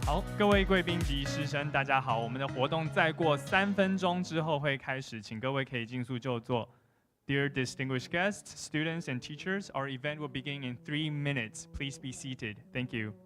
好，各位贵宾及师生，大家好。我们的活动再过3分钟之后会开始，请各位可以尽速就座。Dear distinguished guests, students, and teachers, our event will begin in 3 minutes. Please be seated. Thank you. 「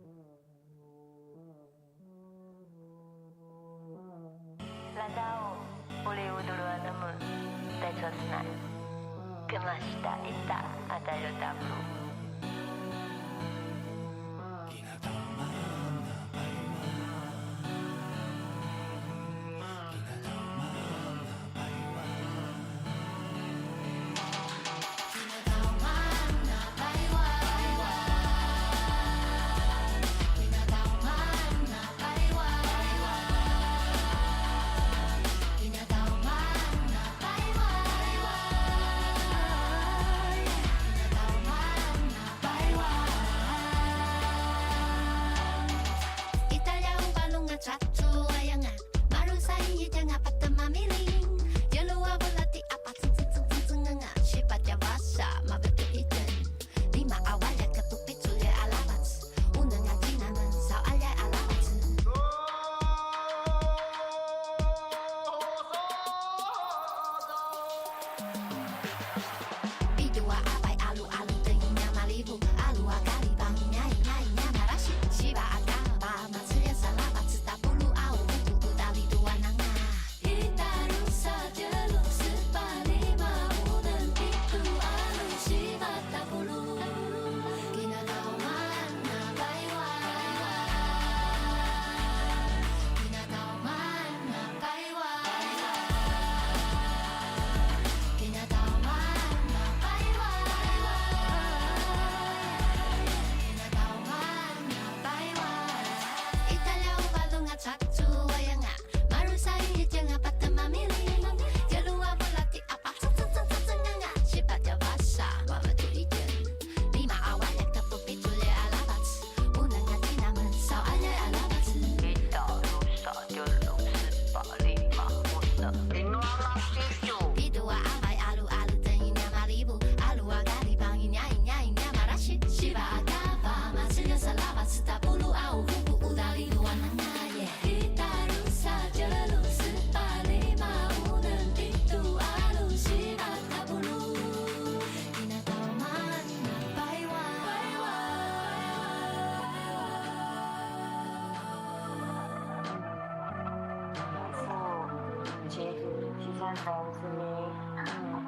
件东西。我们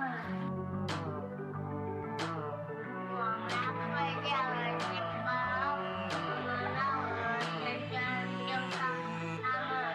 要睡觉了，行吗？我们让我们先生就上他们。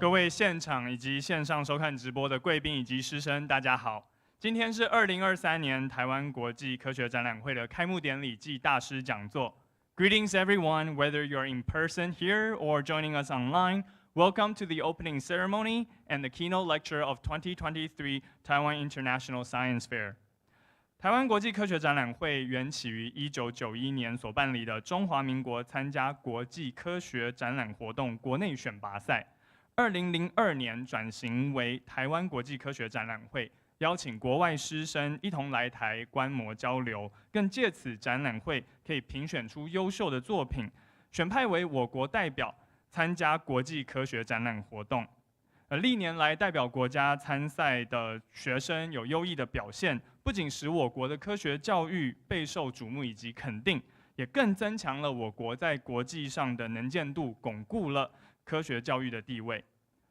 各位现场以及线上收看直播的贵宾以及师生，大家好！今天是2023年台湾国际科学展览会的开幕典礼暨大师讲座。Greetings everyone, whether you're in person here or joining us online. Welcome to the opening ceremony and the keynote lecture of 2023 Taiwan International Science Fair. 台湾国际科学展览会缘起于1991年所办理的中华民国参加国际科学展览活动国内选拔赛。2002年转型为台湾国际科学展览会，邀请国外师生一同来台观摩交流，更借此展览会可以评选出优秀的作品，选派为我国代表参加国际科学展览活动。历年来代表国家参赛的学生有优异的表现，不仅使我国的科学教育备受瞩目以及肯定，也更增强了我国在国际上的能见度，巩固了科学教育的地位。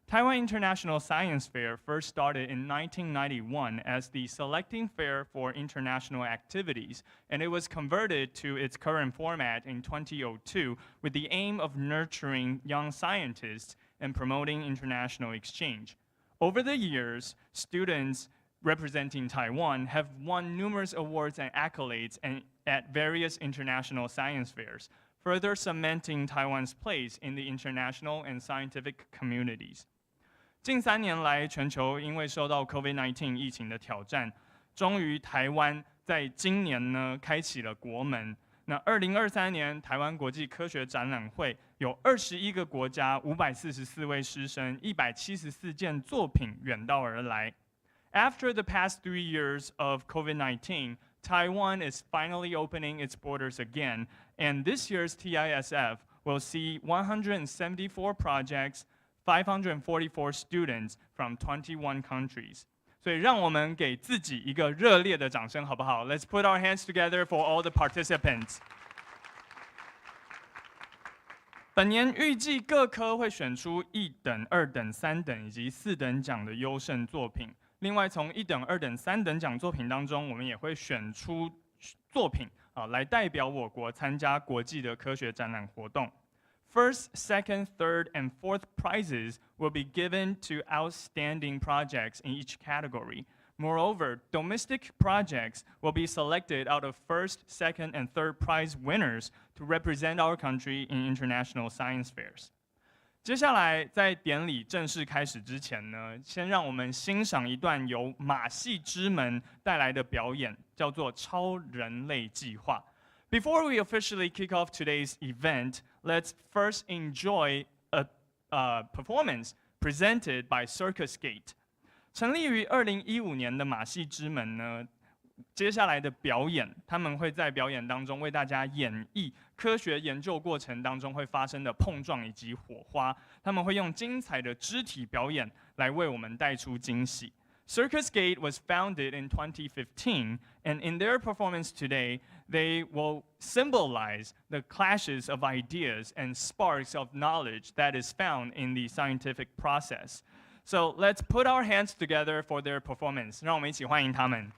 Taiwan International Science Fair first started in 1991 as the selecting fair for international activities, and it was converted to its current format in 2002 with the aim of nurturing young scientists and promoting international exchange. Over the years, students representing Taiwan have won numerous awards and accolades at various international science fairs, further cementing Taiwan's place in the international and scientific communities. 近3年来，全球因为受到 COVID-19 疫情的挑战，终于台湾在今年呢开启了国门。那2023年台湾国际科学展览会有21个国家、544位师生、174件作品远道而来。After the past 3 years of COVID-19, Taiwan is finally opening its borders again, and this year's TISF will see 174 projects, 544 students from 21 countries. 所以让我们给自己一个热烈的掌声，好不好？ Let's put our hands together for all the participants. 本年预计各科会选出1等、2等、3等以及4等奖的优胜作品。另外，从1等、2等、3等奖作品当中，我们也会选出作品来代表我国参加国际的科学展览活动。First, second, third, and fourth prizes will be given to outstanding projects in each category. Moreover, domestic projects will be selected out of first, second, and third prize winners to represent our country in international science fairs. 接下来，在典礼正式开始之前呢，先让我们欣赏一段由马戏之门带来的表演，叫做《超人类计划》。Before we officially kick off today's event, let's first enjoy a performance presented by Circus Gate. 成立于2015年的马戏之门呢，接下来的表演，他们会在表演当中为大家演绎科学研究过程当中会发生的碰撞以及火花。他们会用精彩的肢体表演来为我们带出惊喜。Circus Gate was founded in 2015, and in their performance today, they will symbolize the clashes of ideas and sparks of knowledge that is found in the scientific process. So let's put our hands together for their performance. 让我们一起欢迎他们。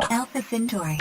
Alpha Centauri.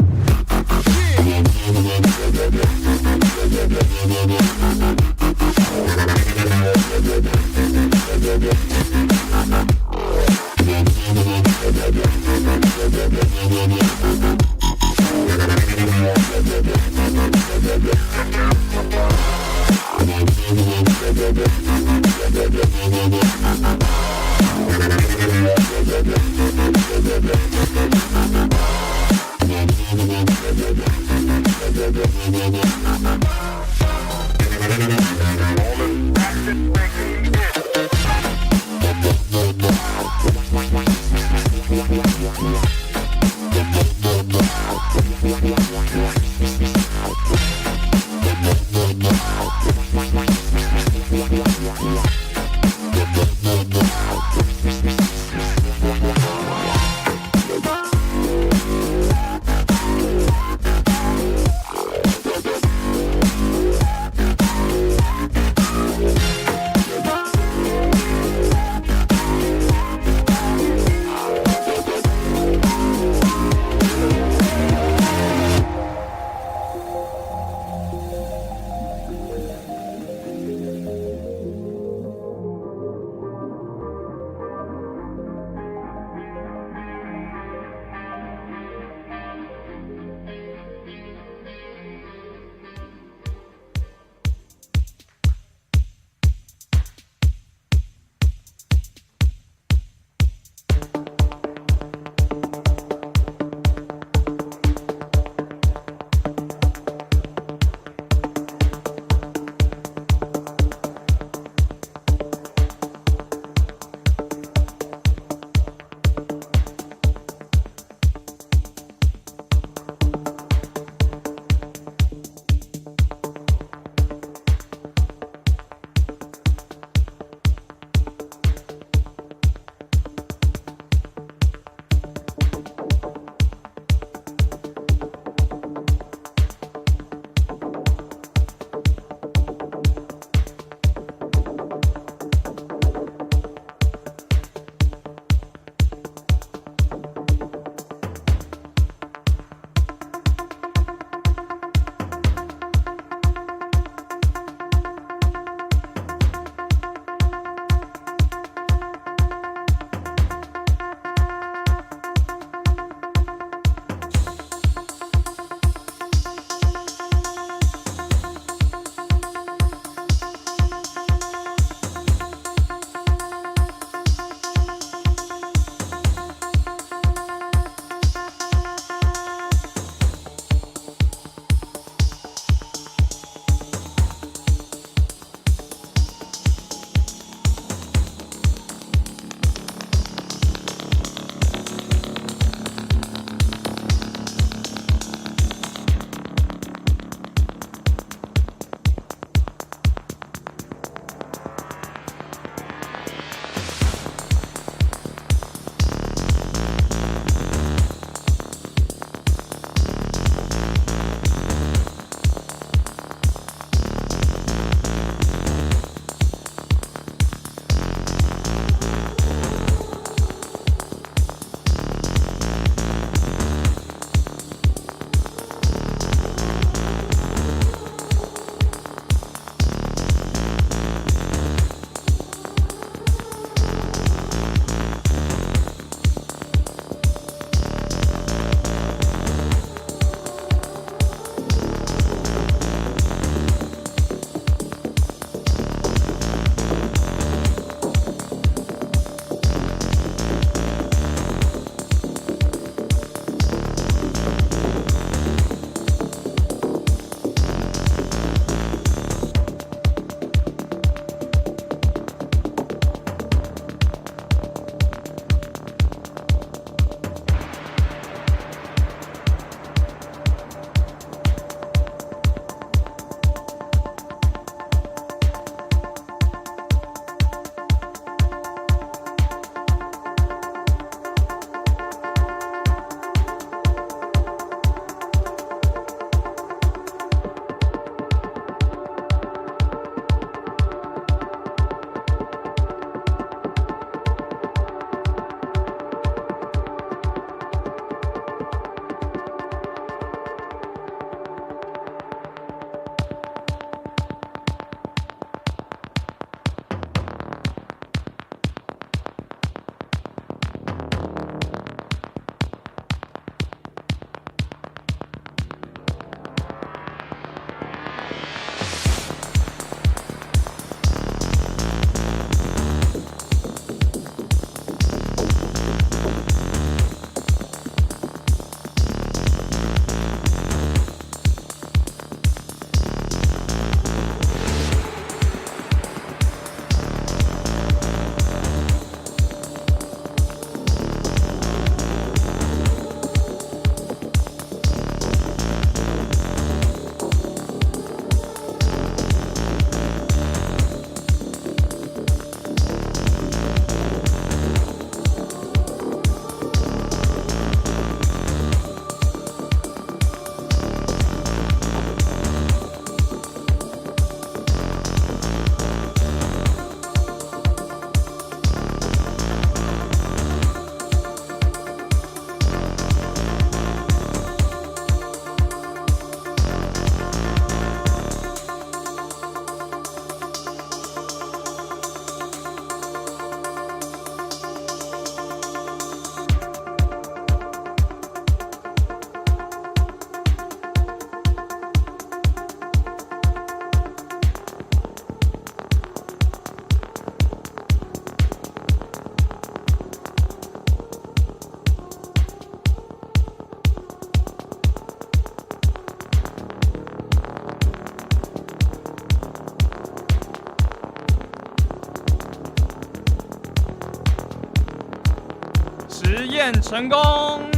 验成功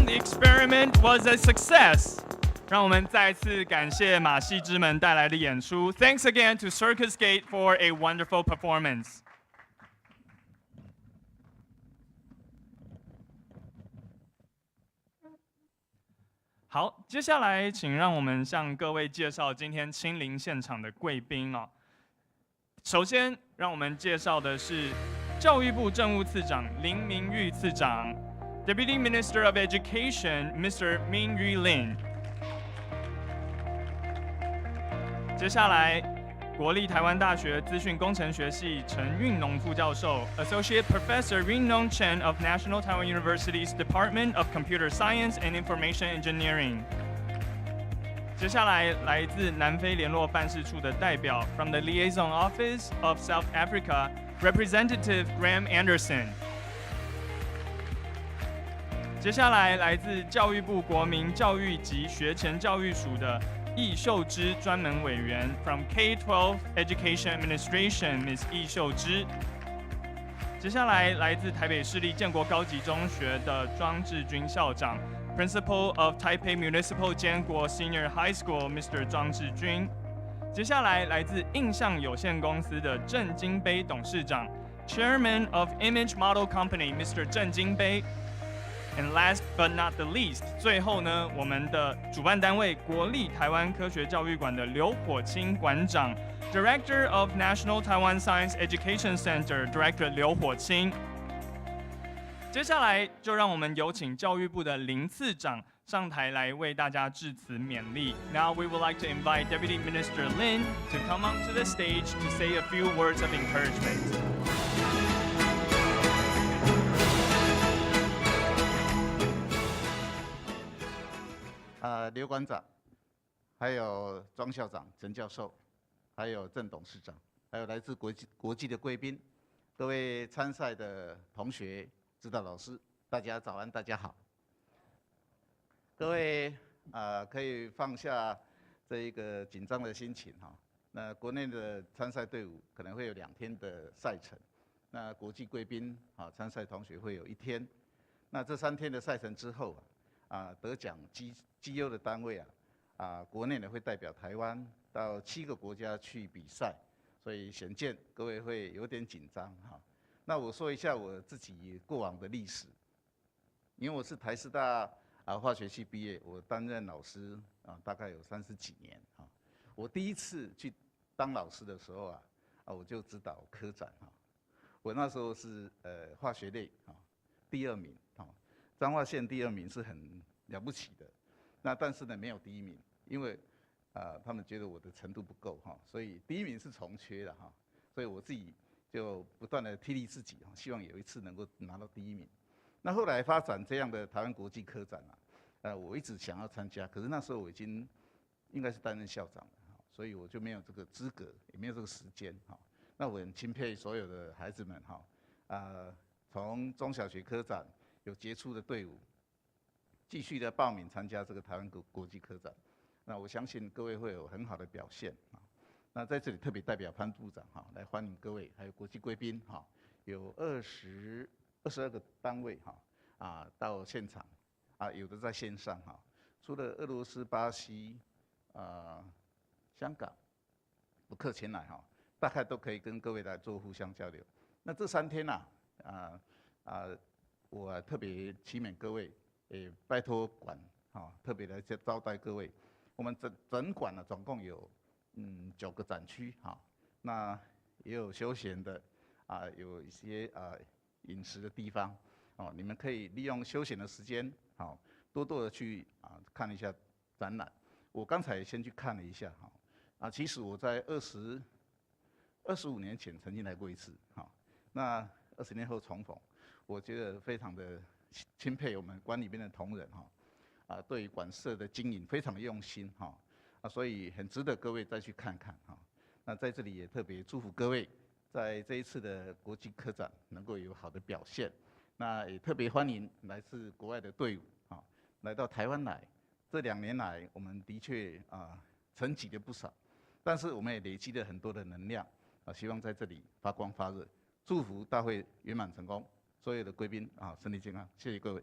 ，The experiment was a success。让我们再次感谢马戏之门带来的演出。Thanks again to Circus Gate for a wonderful performance。好，接下来请让我们向各位介绍今天亲临现场的贵宾哦。首先，让我们介绍的是教育部政务次长林明玉次长 ，Deputy Minister of Education Mr. Min Yu Lin。接下来，国立台湾大学资讯工程学系陈运农副教授 ，Associate Professor Rin-Nong Chen of National Taiwan University's Department of Computer Science and Information Engineering。接下来，来自南非联络办事处的代表 ，From the Liaison Office of South Africa, Representative Graham Anderson。接下来，来自教育部国民教育及学前教育署的易秀芝专门委员 ，From K-12 Education Administration, Ms. 易秀芝。接下来，来自台北市立建国高级中学的庄志军校长 ，Principal of Taipei Municipal 建国 Senior High School, Mr. 庄志军。接下来，来自印象有限公司的郑金杯董事长 ，Chairman of Image Model Company, Mr. 郑金杯。And last but not the least， 最后呢，我们的主办单位国立台湾科学教育馆的刘火清馆长 ，Director of National Taiwan Science Education Center Director 刘火清。接下来就让我们有请教育部的林次长上台来为大家致辞勉励。Now we would like to invite Deputy Minister Lin to come onto the stage to say a few words of encouragement. 刘馆长，还有庄校长、陈教授，还有郑董事长，还有来自国际的贵宾，各位参赛的同学、指导老师，大家早安，大家好。各位可以放下这一个紧张的心情哈。那国内的参赛队伍可能会有2天的赛程，那国际贵宾参赛同学会有1天。那这3天的赛程之后得奖绩优的单位国内呢会代表台湾到7个国家去比赛，所以显见各位会有点紧张哈。那我说一下我自己过往的历史，因为我是台师大化学系毕业，我担任老师大概有30几年我第一次去当老师的时候我就指导科展我那时候是化学类第2名彰化县第2名是很了不起的。那但是呢没有第1名，因为他们觉得我的程度不够所以第1名是重缺的所以我自己就不断的激励自己希望有一次能够拿到第1名。那后来发展这样的台湾国际科展我一直想要参加，可是那时候我已经应该是担任校长了所以我就没有这个资格，也没有这个时间那我很钦佩所有的孩子们从中小学科展有杰出的队伍，继续的报名参加这个台湾国际科展。那我相信各位会有很好的表现那在这里特别代表潘部长来欢迎各位，还有国际贵宾有22个单位到现场有的在线上除了俄罗斯、巴西、香港不客前来大概都可以跟各位来做互相交流。那这3天我特别期勉各位，也拜托馆特别来招待各位。我们整馆总共有9个展区那也有休闲的有一些饮食的地方你们可以利用休闲的时间多多的去看一下展览。我刚才先去看了一下其实我在25年前曾经来过一次那20年后重逢，我觉得非常的钦佩我们馆里面的同仁对于馆舍的经营非常的用心所以很值得各位再去看看那在这里也特别祝福各位在这一次的国际科展能够有好的表现。那也特别欢迎来自国外的队伍来到台湾来。这2年来，我们的确沉寂了不少，但是我们也累积了很多的能量希望在这里发光发热。祝福大会圆满成功，所有的贵宾身体健康，谢谢各位。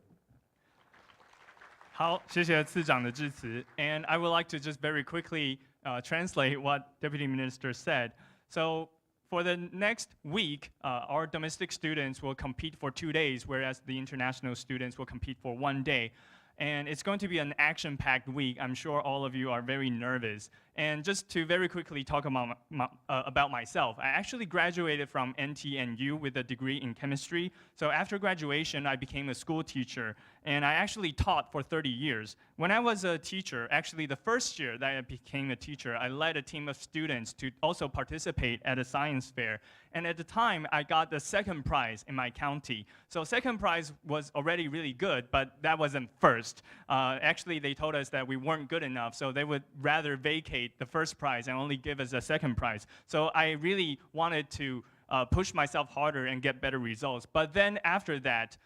好，谢谢次长的致辞。And I would like to just very quickly translate what Deputy Minister said. So for the next week, our domestic students will compete for 2 days, whereas the international students will compete for 1 day. And it's going to be an action-packed week. I'm sure all of you are very nervous. And just to very quickly talk about myself, I actually graduated from NTNU with a degree in chemistry. So after graduation, I became a school teacher, and I actually taught for 30 years. When I was a teacher, actually the first year that I became a teacher, I led a team of students to also participate at a science fair. And at the time, I got the second prize in my county. So second prize was already really good, but that wasn't first. Actually, they told us that we weren't good enough, so they would rather vacate the first prize and only give us a second prize. So I really wanted to push myself harder and get better results. But then after that,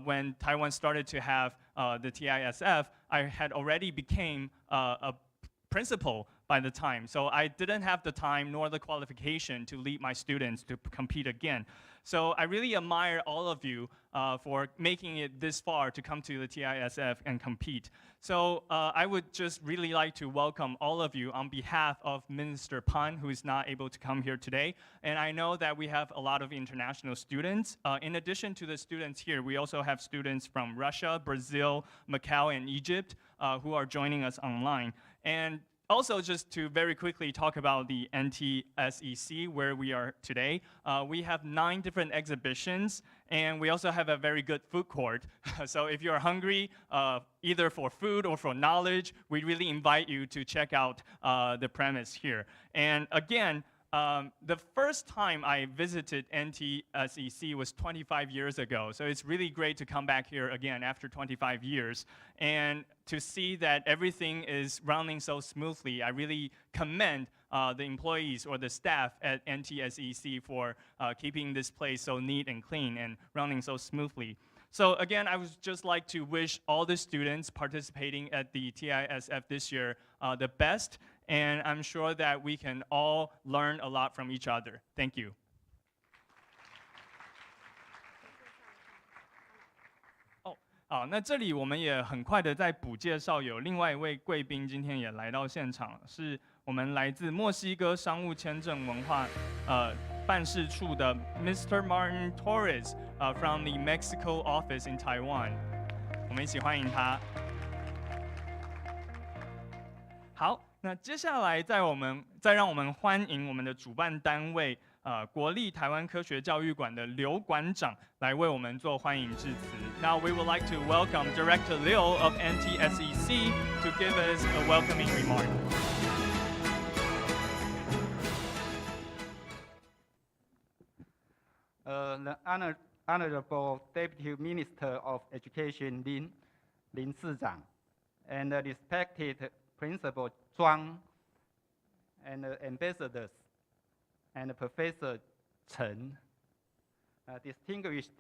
when Taiwan started to have the TISF, I had already became a principal by the time. So I didn't have the time nor the qualification to lead my students to compete again. So I really admire all of you for making it this far to come to the TISF and compete. So I would just really like to welcome all of you on behalf of Minister Pan, who is not able to come here today. And I know that we have a lot of international students. In addition to the students here, we also have students from Russia, Brazil, Macau, and Egypt who are joining us online. And also, just to very quickly talk about the NTSEC, where we are today, we have 9 different exhibitions, and we also have a very good food court. So if you're hungry, either for food or for knowledge, we really invite you to check out the premise here. And again, the first time I visited NTSEC was 25 years ago, so it's really great to come back here again after 25 years and to see that everything is running so smoothly. I really commend the employees or the staff at NTSEC for keeping this place so neat and clean and running so smoothly. So again, I would just like to wish all the students participating at the TISF this year the best, and I'm sure that we can all learn a lot from each other. Thank you. 好，那这里我们也很快的在补介绍，有另外一位贵宾今天也来到现场，是我们来自墨西哥商务签证文化办事处的 Mr. Martin Torres from the Mexico office in Taiwan。我们一起欢迎他。好，那接下来再让我们欢迎我们的主办单位国立台湾科学教育馆的刘馆长来为我们做欢迎致辞。Now we would like to welcome Director Liu of NTSEC to give us a welcoming remark. The Honorable Deputy Minister of Education Lin Sizhang, and the respected Principal Zhuang, and ambassadors, and Professor Chen, distinguished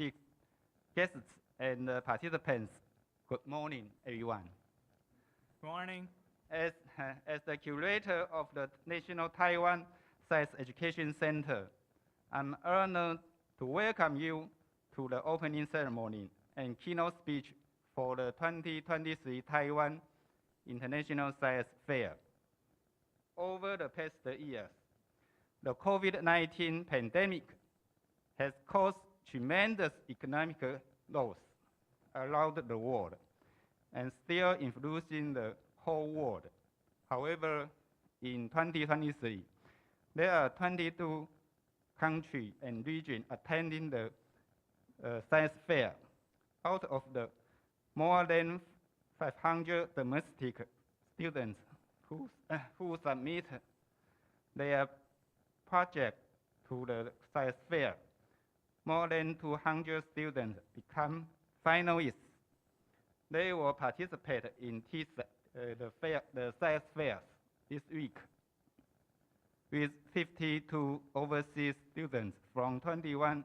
guests and participants, good morning, everyone. Good morning. As the curator of the National Taiwan Science Education Center, I'm honored to welcome you to the opening ceremony and keynote speech for the 2023 Taiwan International Science Fair. Over the past years, the COVID-19 pandemic has caused tremendous economic loss around the world and still influencing the whole world. However, in 2023, there are 22 countries and regions attending the science fair. Out of the more than 500 domestic students who submit their project to the science fair, more than 200 students become finalists. They will participate in the science fairs this week with 52 overseas students from 21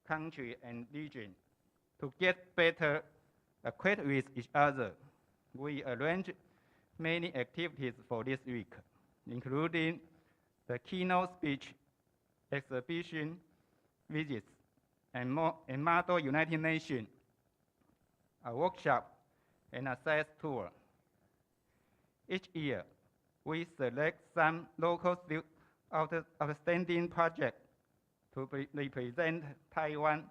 countries and regions. To get better acquainted with each other, we arranged many activities for this week, including the keynote speech, exhibition, visits, and model United Nations, a workshop, and a science tour. Each year, we select some local outstanding projects to represent Taiwan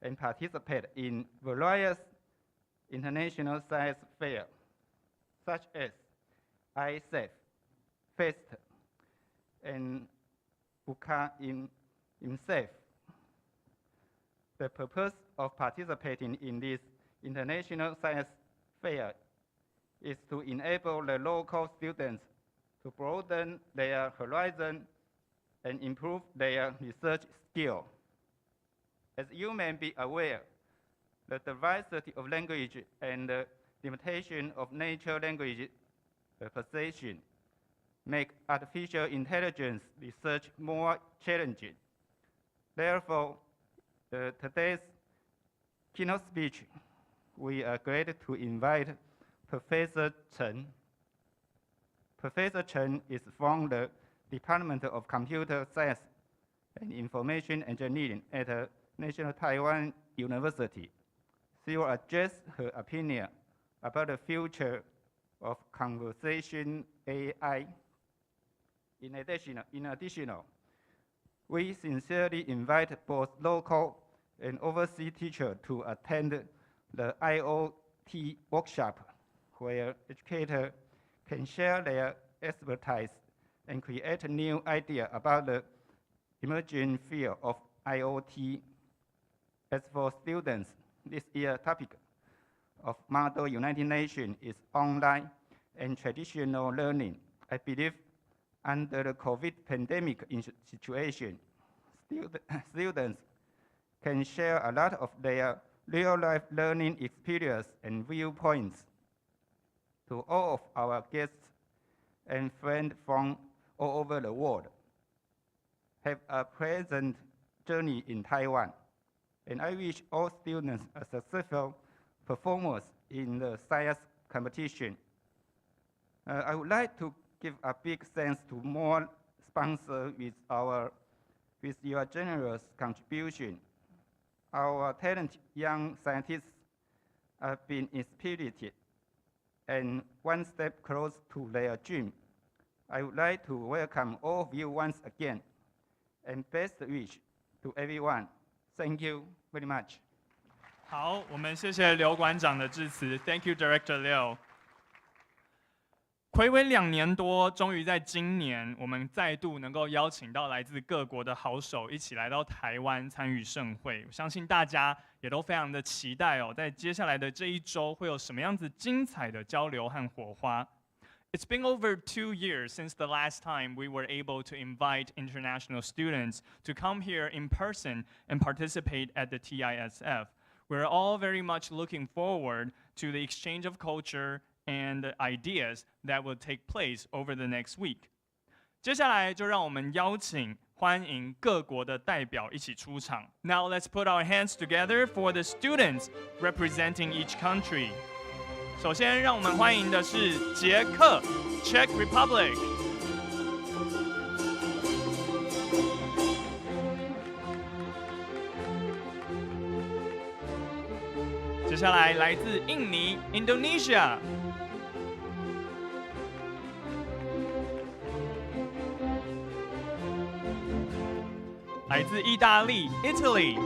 and participate in various international science fairs, such as ISEF, FEST, and UCA IMSEF. The purpose of participating in this international science fair is to enable the local students to broaden their horizon and improve their research skill. As you may be aware, the diversity of language and the limitation of natural language possession make artificial intelligence research more challenging. Therefore, today's keynote speech, we are glad to invite Professor Chen. Professor Chen is from the Department of Computer Science and Information Engineering at National Taiwan University. She will address her opinion about the future of conversation AI. In addition, we sincerely invite both local and overseas teachers to attend the IoT workshop, where educators can share their expertise and create new ideas about the emerging field of IoT. As for students, this year's topic of Model United Nations is online and traditional learning. I believe under the COVID pandemic situation, students can share a lot of their real-life learning experience and viewpoints. To all of our guests and friends from all over the world, have a pleasant journey in Taiwan, and I wish all students a successful performance in the science competition. I would like to give a big thanks to more sponsors with your generous contribution. Our talented young scientists have been inspirited and one step closer to their dream. I would like to welcome all of you once again, and best wish to everyone. Thank you very much. 好，我们谢谢刘馆长的致辞。Thank you, Director Liu. 睽违2年多，终于在今年，我们再度能够邀请到来自各国的好手一起来到台湾参与盛会。我相信大家也都非常的期待哦，在接下来的这一周会有什么样子精彩的交流和火花。It's been over 2 years since the last time we were able to invite international students to come here in person and participate at the TISF. We're all very much looking forward to the exchange of culture and the ideas that will take place over the next week. 接下来就让我们欢迎各国的代表一起出场。Now let's put our hands together for the students representing each country. 首先，让我们欢迎的是捷克 （Czech Republic）。接下来来自印尼 （Indonesia）。来自意大利 （Italy）。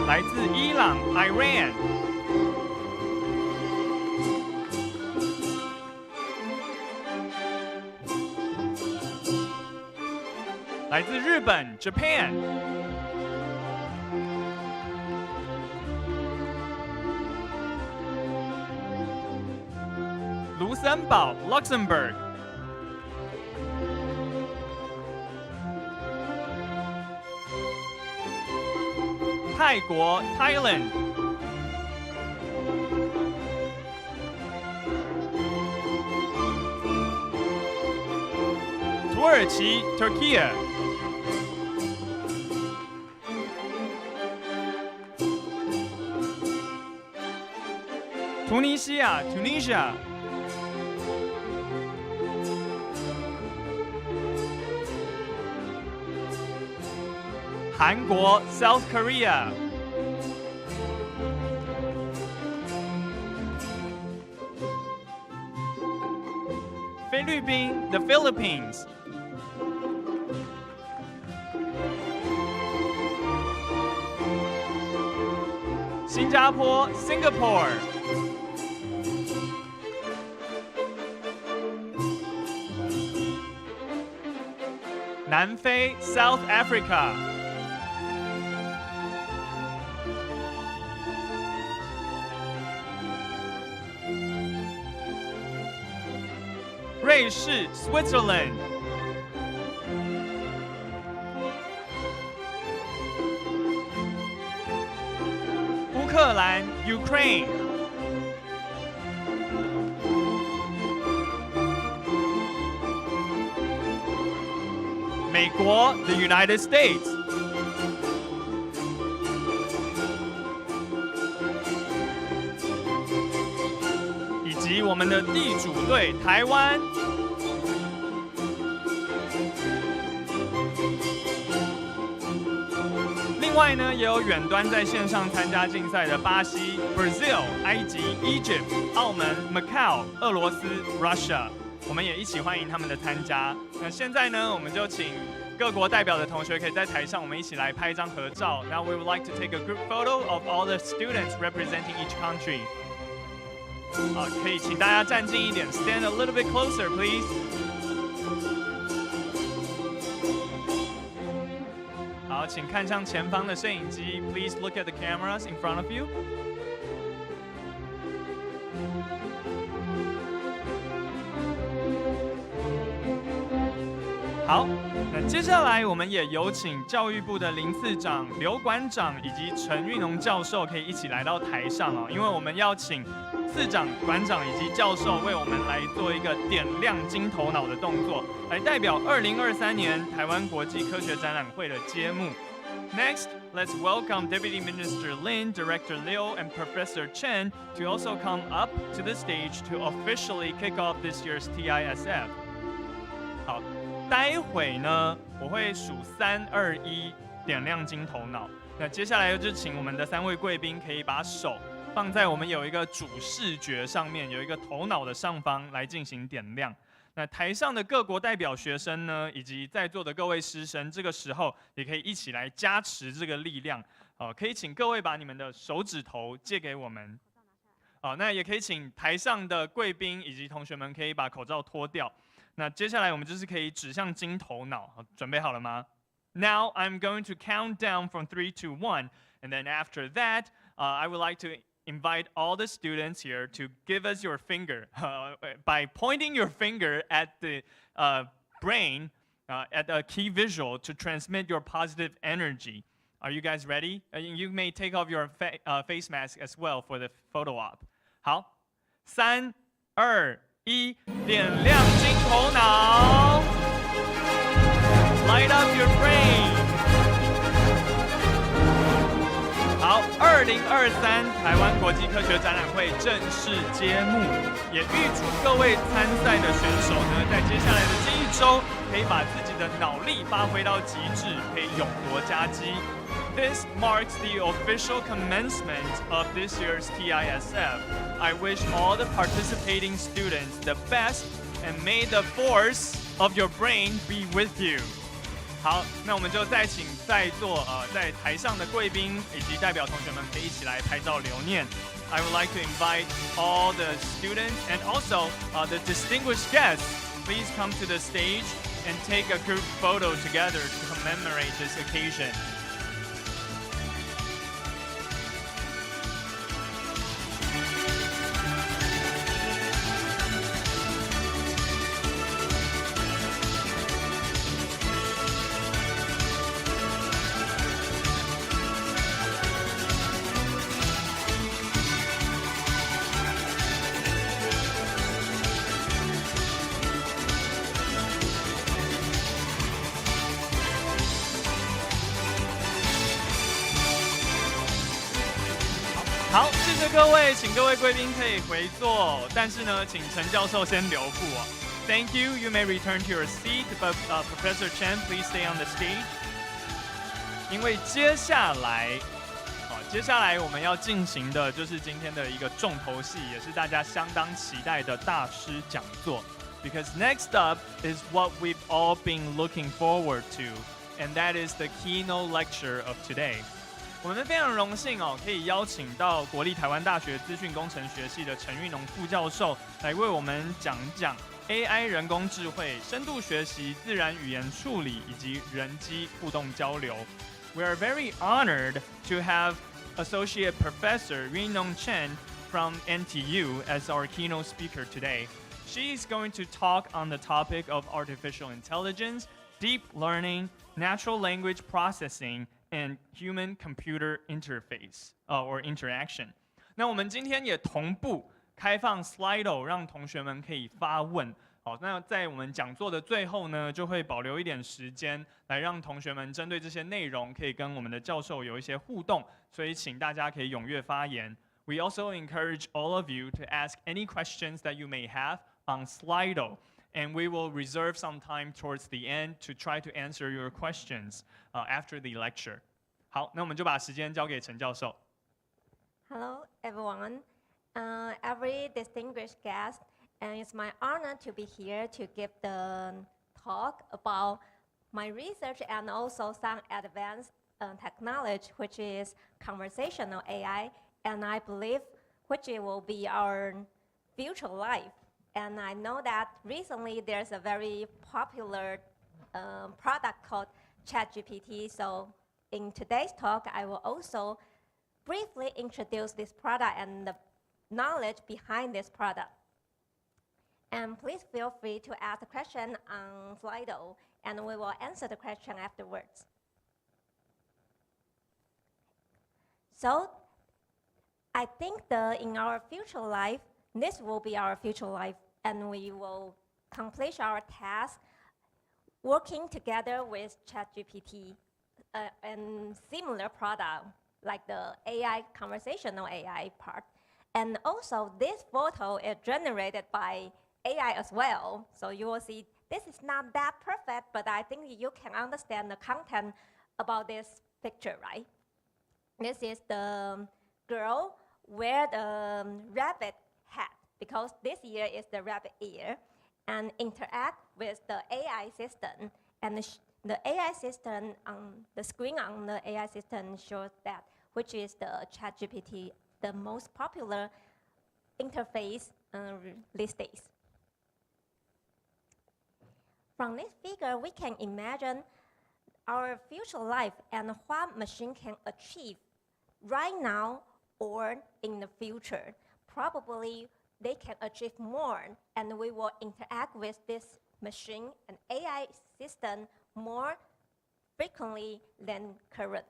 来自伊朗 （Iran）。来自日本 （Japan）。卢森堡 （Luxembourg）。泰国 （Thailand）。土耳其 （Turkey）。突尼西亚 （Tunisia）。韩国 South Korea。菲律宾 The Philippines。新加坡 Singapore。南非 South Africa。瑞士 Switzerland。乌克兰 Ukraine。美国 The United States。以及我们的地主队台湾。另外呢，也有远端在线上参加竞赛的巴西 Brazil、埃及 Egypt、澳门 Macau、俄罗斯 Russia， 我们也一起欢迎他们的参加。那现在呢，我们就请各国代表的同学可以在台上，我们一起来拍一张合照。Now we would like to take a group photo of all the students representing each country。可以请大家站近一点 ，Stand a little bit closer, please。好，请看向前方的摄影机 ，Please look at the cameras in front of you。好，那接下来我们也有请教育部的林次长、刘馆长以及陈玉农教授可以一起来到台上哦，因为我们要请次长、馆长以及教授为我们来做一个点亮金头脑的动作，来代表2023年台湾国际科学展览会的揭幕。Next, let's welcome Deputy Minister Lin, Director Liu, and Professor Chen to also come up to the stage to officially kick off this year's TISF. 好，待会呢，我会数3、2、1，点亮金头脑。那接下来就请我们的3位贵宾可以把手放在我们有一个主视觉上面，有一个头脑的上方来进行点亮。那台上的各国代表学生呢，以及在座的各位师生，这个时候也可以一起来加持这个力量。可以请各位把你们的手指头借给我们。那也可以请台上的贵宾以及同学们可以把口罩脱掉。那接下来我们就是可以指向金头脑，准备好了吗 ？Now I'm going to count down from 3 to 1, and then after that, I would like to invite all the students here to give us your finger by pointing your finger at the brain at a key visual to transmit your positive energy. Are you guys ready? You may take off your face mask as well for the photo op. 好，3、2、1，点亮金头脑 ，Light up your brain。好，2023台湾国际科学展览会正式揭幕，也预祝各位参赛的选手呢，在接下来的这一周，可以把自己的脑力发挥到极致，可以勇夺佳绩。This marks the official commencement of this year's TISF. I wish all the participating students the best, and may the force of your brain be with you. 好，那我们就再请在座在台上的贵宾以及代表同学们可以一起来拍照留念。I would like to invite all the students and also the distinguished guests. Please come to the stage and take a group photo together to commemorate this occasion. 好，谢谢各位，请各位贵宾可以回座，但是呢，请陈教授先留步哦。Thank you. You may return to your seat, but Professor Chen, please stay on the stage. 因为接下来我们要进行的就是今天的一个重头戏，也是大家相当期待的大师讲座。Because next up is what we've all been looking forward to, and that is the keynote lecture of today. 我们非常荣幸可以邀请到国立台湾大学资讯工程学系的陈玉农副教授来为我们讲讲 AI 人工智慧、深度学习、自然语言处理以及人机互动交流。We are very honored to have Associate Professor Rinong Chen from NTU as our keynote speaker today. She is going to talk on the topic of artificial intelligence, deep learning, natural language processing, and human-computer interface or interaction. 那我们今天也同步开放 Slido， 让同学们可以发问。好，那在我们讲座的最后呢，就会保留一点时间来让同学们针对这些内容可以跟我们的教授有一些互动，所以请大家可以踊跃发言。We also encourage all of you to ask any questions that you may have on Slido, and we will reserve some time towards the end to try to answer your questions after the lecture. 好，那我们就把时间交给陈教授。Hello, everyone. Every distinguished guest, and it's my honor to be here to give the talk about my research and also some advanced technology, which is conversational AI, and I believe which it will be our future life. And I know that recently there's a very popular product called ChatGPT. So in today's talk, I will also briefly introduce this product and the knowledge behind this product. And please feel free to ask a question on Slido, and we will answer the question afterwards. So I think in our future life, this will be our future life, and we will accomplish our task working together with ChatGPT and similar product like the AI, conversational AI part. And also this photo is generated by AI as well. So you will see this is not that perfect, but I think you can understand the content about this picture, right? This is the girl wear the rabbit hat because this year is the rabbit year, and interact with the AI system. And the AI system on the screen on the AI system shows that which is the ChatGPT, the most popular interface these days. From this figure, we can imagine our future life and what machine can achieve right now or in the future. Probably they can achieve more, and we will interact with this machine and AI system more frequently than current.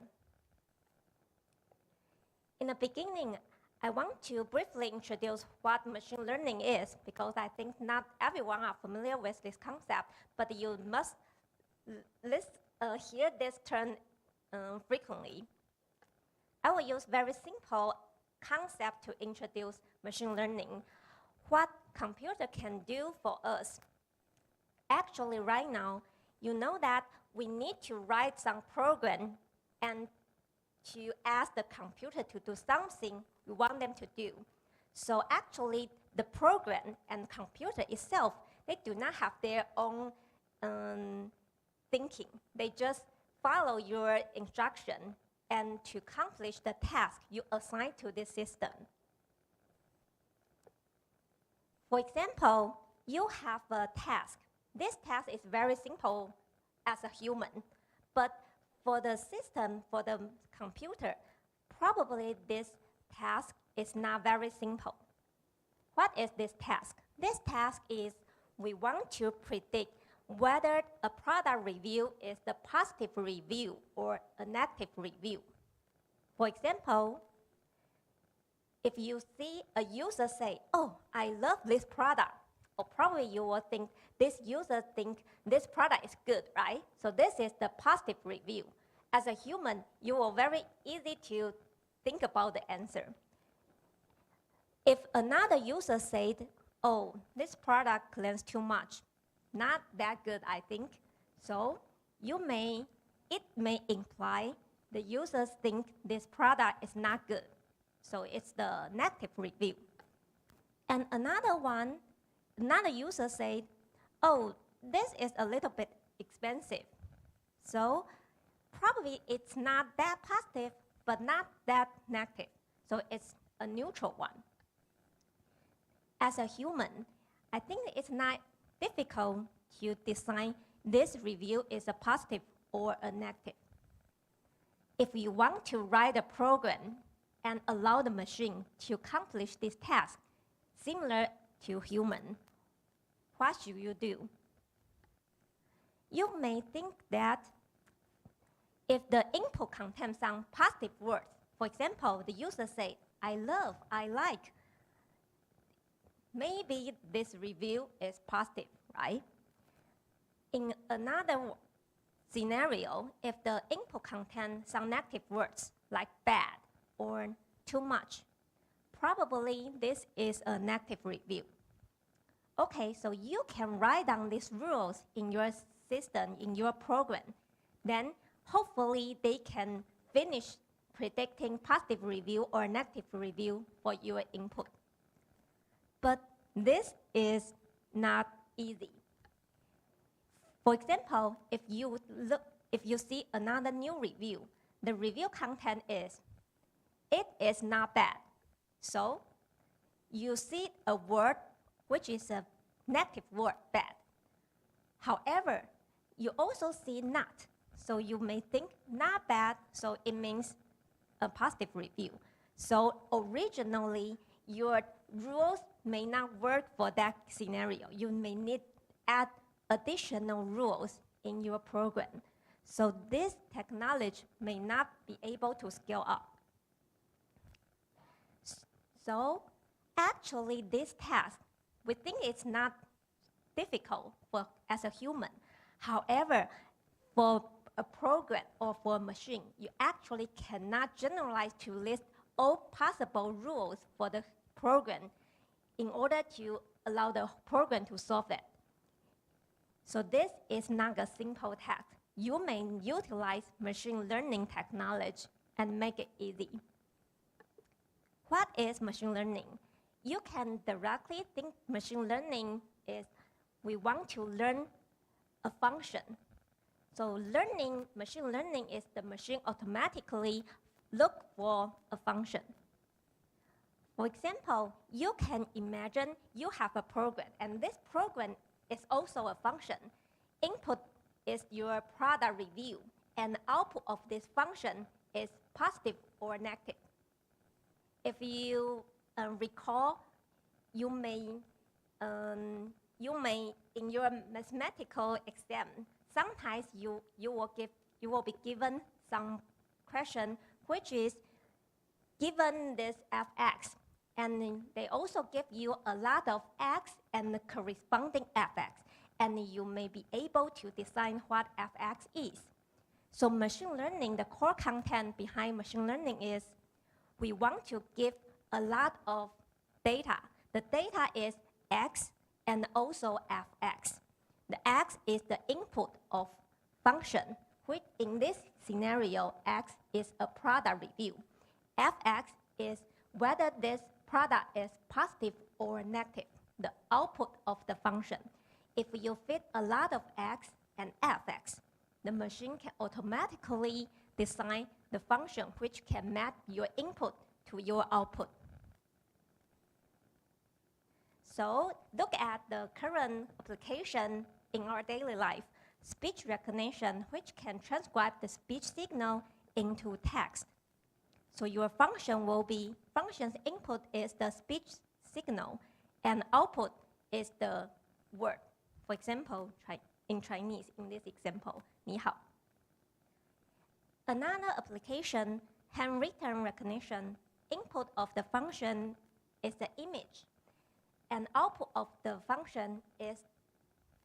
In the beginning, I want to briefly introduce what machine learning is, because I think not everyone are familiar with this concept, but you must hear this term frequently. I will use very simple concept to introduce machine learning. What computer can do for us. Actually, right now, you know that we need to write some program and to ask the computer to do something we want them to do. So actually, the program and computer itself, they do not have their own thinking. They just follow your instruction and to accomplish the task you assign to this system. For example, you have a task. This task is very simple as a human, but for the system, for the computer, probably this task is not very simple. What is this task? This task is we want to predict whether a product review is the positive review or a negative review. For example, if you see a user say, oh, I love this product, or probably you will think this user think this product is good, right? So this is the positive review. As a human, you will very easy to think about the answer. If another user said, oh, this product cleans too much, not that good, I think. So it may imply the users think this product is not good. So it's the negative review. And another user said, oh, this is a little bit expensive. So probably it's not that positive, but not that negative. So it's a neutral one. As a human, I think it's not difficult to decide this review is a positive or a negative. If you want to write a program and allow the machine to accomplish this task similar to human, what should you do? You may think that if the input contains some positive words, for example, the user said, I love, I like, maybe this review is positive, right? In another scenario, if the input contains some negative words like bad or too much, probably this is a negative review. Okay, so you can write down these rules in your system, in your program. Then hopefully they can finish predicting positive review or negative review for your input. But this is not easy. For example, if you see another new review, the review content is, it is not bad. So you see a word which is a negative word, bad. However, you also see not. So you may think not bad, so it means a positive review. So originally, your rules may not work for that scenario. You may need add additional rules in your program. So this technology may not be able to scale up. So actually this task, we think it's not difficult as a human. However, for a program or for a machine, you actually cannot generalize to list all possible rules for the program in order to allow the program to solve it. So this is not a simple task. You may utilize machine learning technology and make it easy. What is machine learning? You can directly think machine learning is we want to learn a function. So machine learning is the machine automatically look for a function. For example, you can imagine you have a program, and this program is also a function. Input is your product review, and output of this function is positive or negative. If you recall, you may in your mathematical exam, sometimes you will be given some question which is given this fx, and they also give you a lot of x and the corresponding fx, and you may be able to decide what fx is. So machine learning, the core content behind machine learning is we want to give a lot of data. The data is x and also fx. The x is the input of function, which in this scenario, x is a product review. Fx is whether this product is positive or negative, the output of the function. If you fit a lot of x and fx, the machine can automatically design the function which can match your input to your output. So look at the current application in our daily life. Speech recognition, which can transcribe the speech signal into text. So your function will be, function's input is the speech signal, and output is the word. For example, in Chinese, in this example, 你好. Another application, handwritten recognition, input of the function is the image, and output of the function is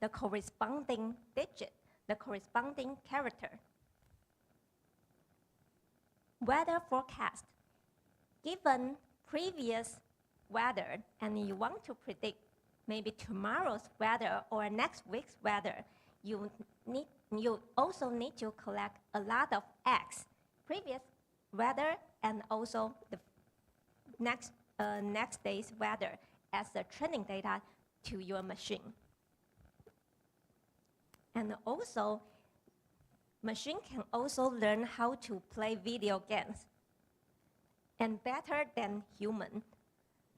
the corresponding digit, the corresponding character. Weather forecast. Given previous weather and you want to predict maybe tomorrow's weather or next week's weather, you also need to collect a lot of x previous weather and also the next day's weather as the training data to your machine. And also, machine can also learn how to play video games and better than human.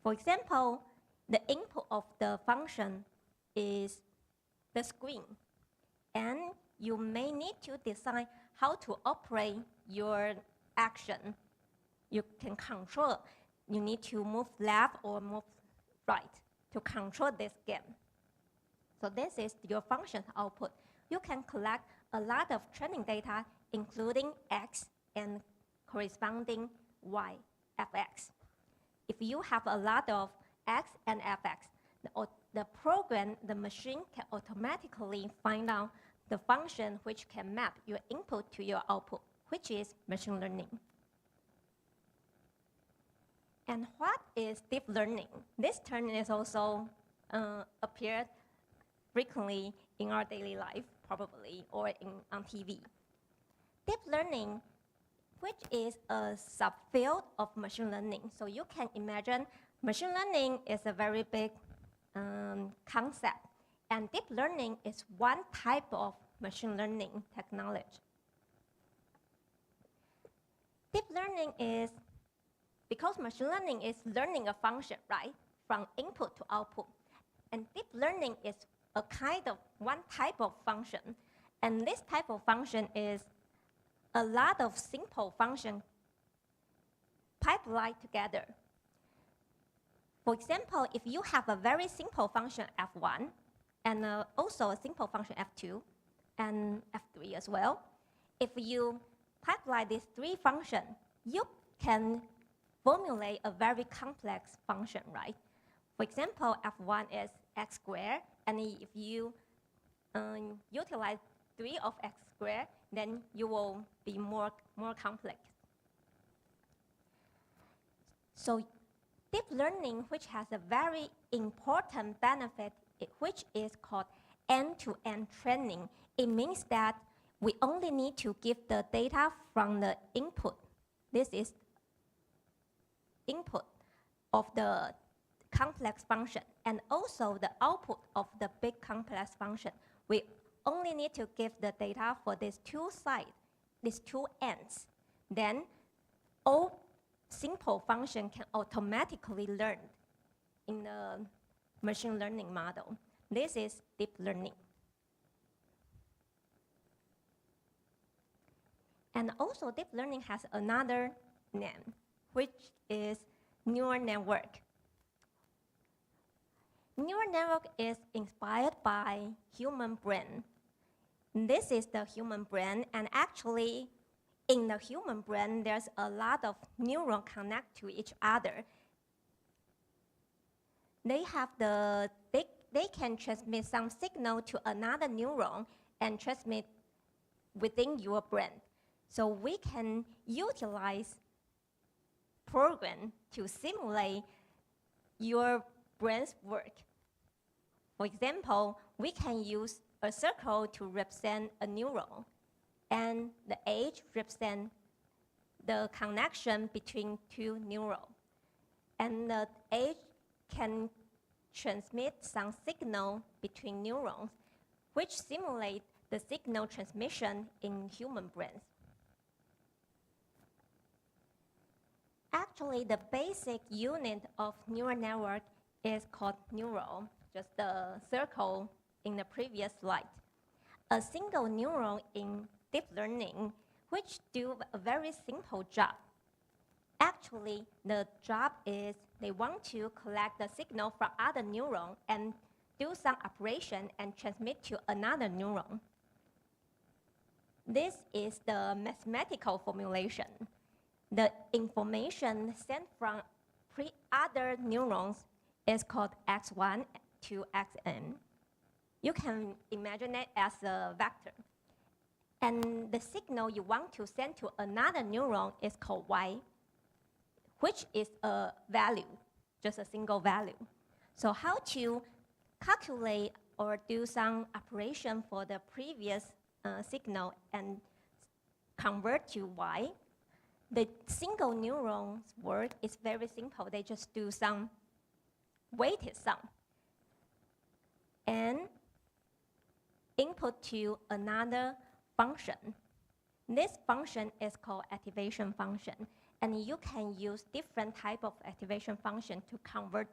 For example, the input of the function is the screen, and you may need to decide how to operate your action. You can control, you need to move left or move right to control this game. So this is your function output. You can collect a lot of training data, including X and corresponding Y, fx. If you have a lot of X and fx, the program, the machine can automatically find out the function which can map your input to your output, which is machine learning. And what is deep learning? This term is also appeared frequently in our daily life, probably, or on TV. Deep learning, which is a subfield of machine learning. So you can imagine machine learning is a very big concept, and deep learning is one type of machine learning technology. Deep learning is, because machine learning is learning a function, right, from input to output. And deep learning is a kind of one type of function. And this type of function is a lot of simple functions pipelined together. For example, if you have a very simple function f1, and also a simple function f2, and f3 as well, if you pipeline these three functions, you can formulate a very complex function, right? For example, f1 is x squared, and if you utilize 3 of x squared, then you will be more complex. So deep learning, which has a very important benefit, which is called end-to-end training. It means that we only need to give the data from the input. This is input of the complex function, and also the output of the big complex function. We only need to give the data for these two sides, these two ends. Then all simple function can automatically learn in the machine learning model. This is deep learning. And also deep learning has another name, which is neural network. Neural network is inspired by human brain. This is the human brain, and actually in the human brain, there's a lot of neurons connect to each other. They can transmit some signal to another neuron and transmit within your brain. So we can utilize program to simulate your brain's work. For example, we can use a circle to represent a neuron, and the edge represents the connection between two neurons. And the edge can transmit some signal between neurons, which simulate the signal transmission in human brains. Actually, the basic unit of neural network is called neuron, just the circle in the previous slide. A single neuron in deep learning, which do a very simple job. Actually, the job is they want to collect the signal from other neurons and do some operation and transmit to another neuron. This is the mathematical formulation. The information sent from other neurons is called x1 to xn. You can imagine it as a vector. And the signal you want to send to another neuron is called y, which is a value, just a single value. So how to calculate or do some operation for the previous signal and convert to y, the single neuron's work is very simple. They just do some weighted sum and input to another function. This function is called activation function, and you can use different type of activation function to convert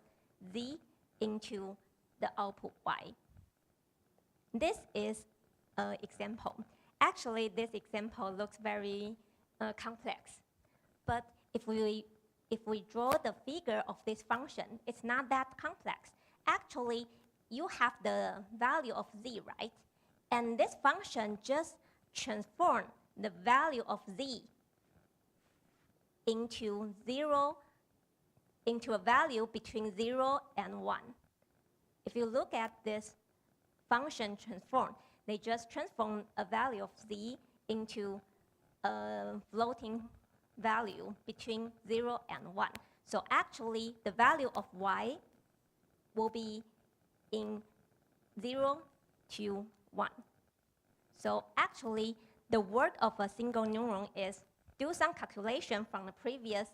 Z into the output Y. This is an example. Actually, this example looks very complex, but if we draw the figure of this function, it's not that complex. Actually, you have the value of Z, right? And this function just transforms the value of Z into a value between 0 and 1. If you look at this function transform, they just transform a value of Z into a floating value between 0 and 1. So actually, the value of Y will be in 0 to 1. So actually, the work of a single neuron is do some calculation from the previous,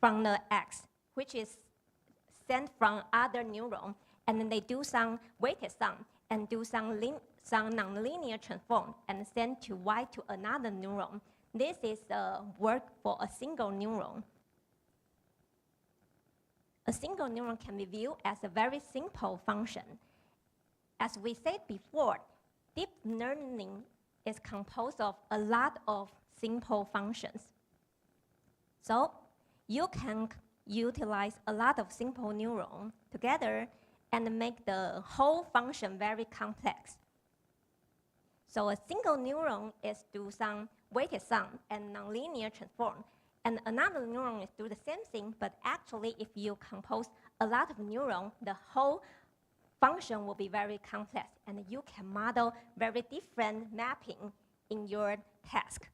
from the X, which is sent from other neuron, and then they do some weighted sum and do some nonlinear transform and send to Y to another neuron. This is work for a single neuron. A single neuron can be viewed as a very simple function. As we said before, deep learning is composed of a lot of simple functions. So you can utilize a lot of simple neurons together and make the whole function very complex. So a single neuron is do some weighted sum and nonlinear transform, and another neuron is do the same thing, but actually if you compose a lot of neurons, the whole function will be very complex, and you can model very different mapping in your task.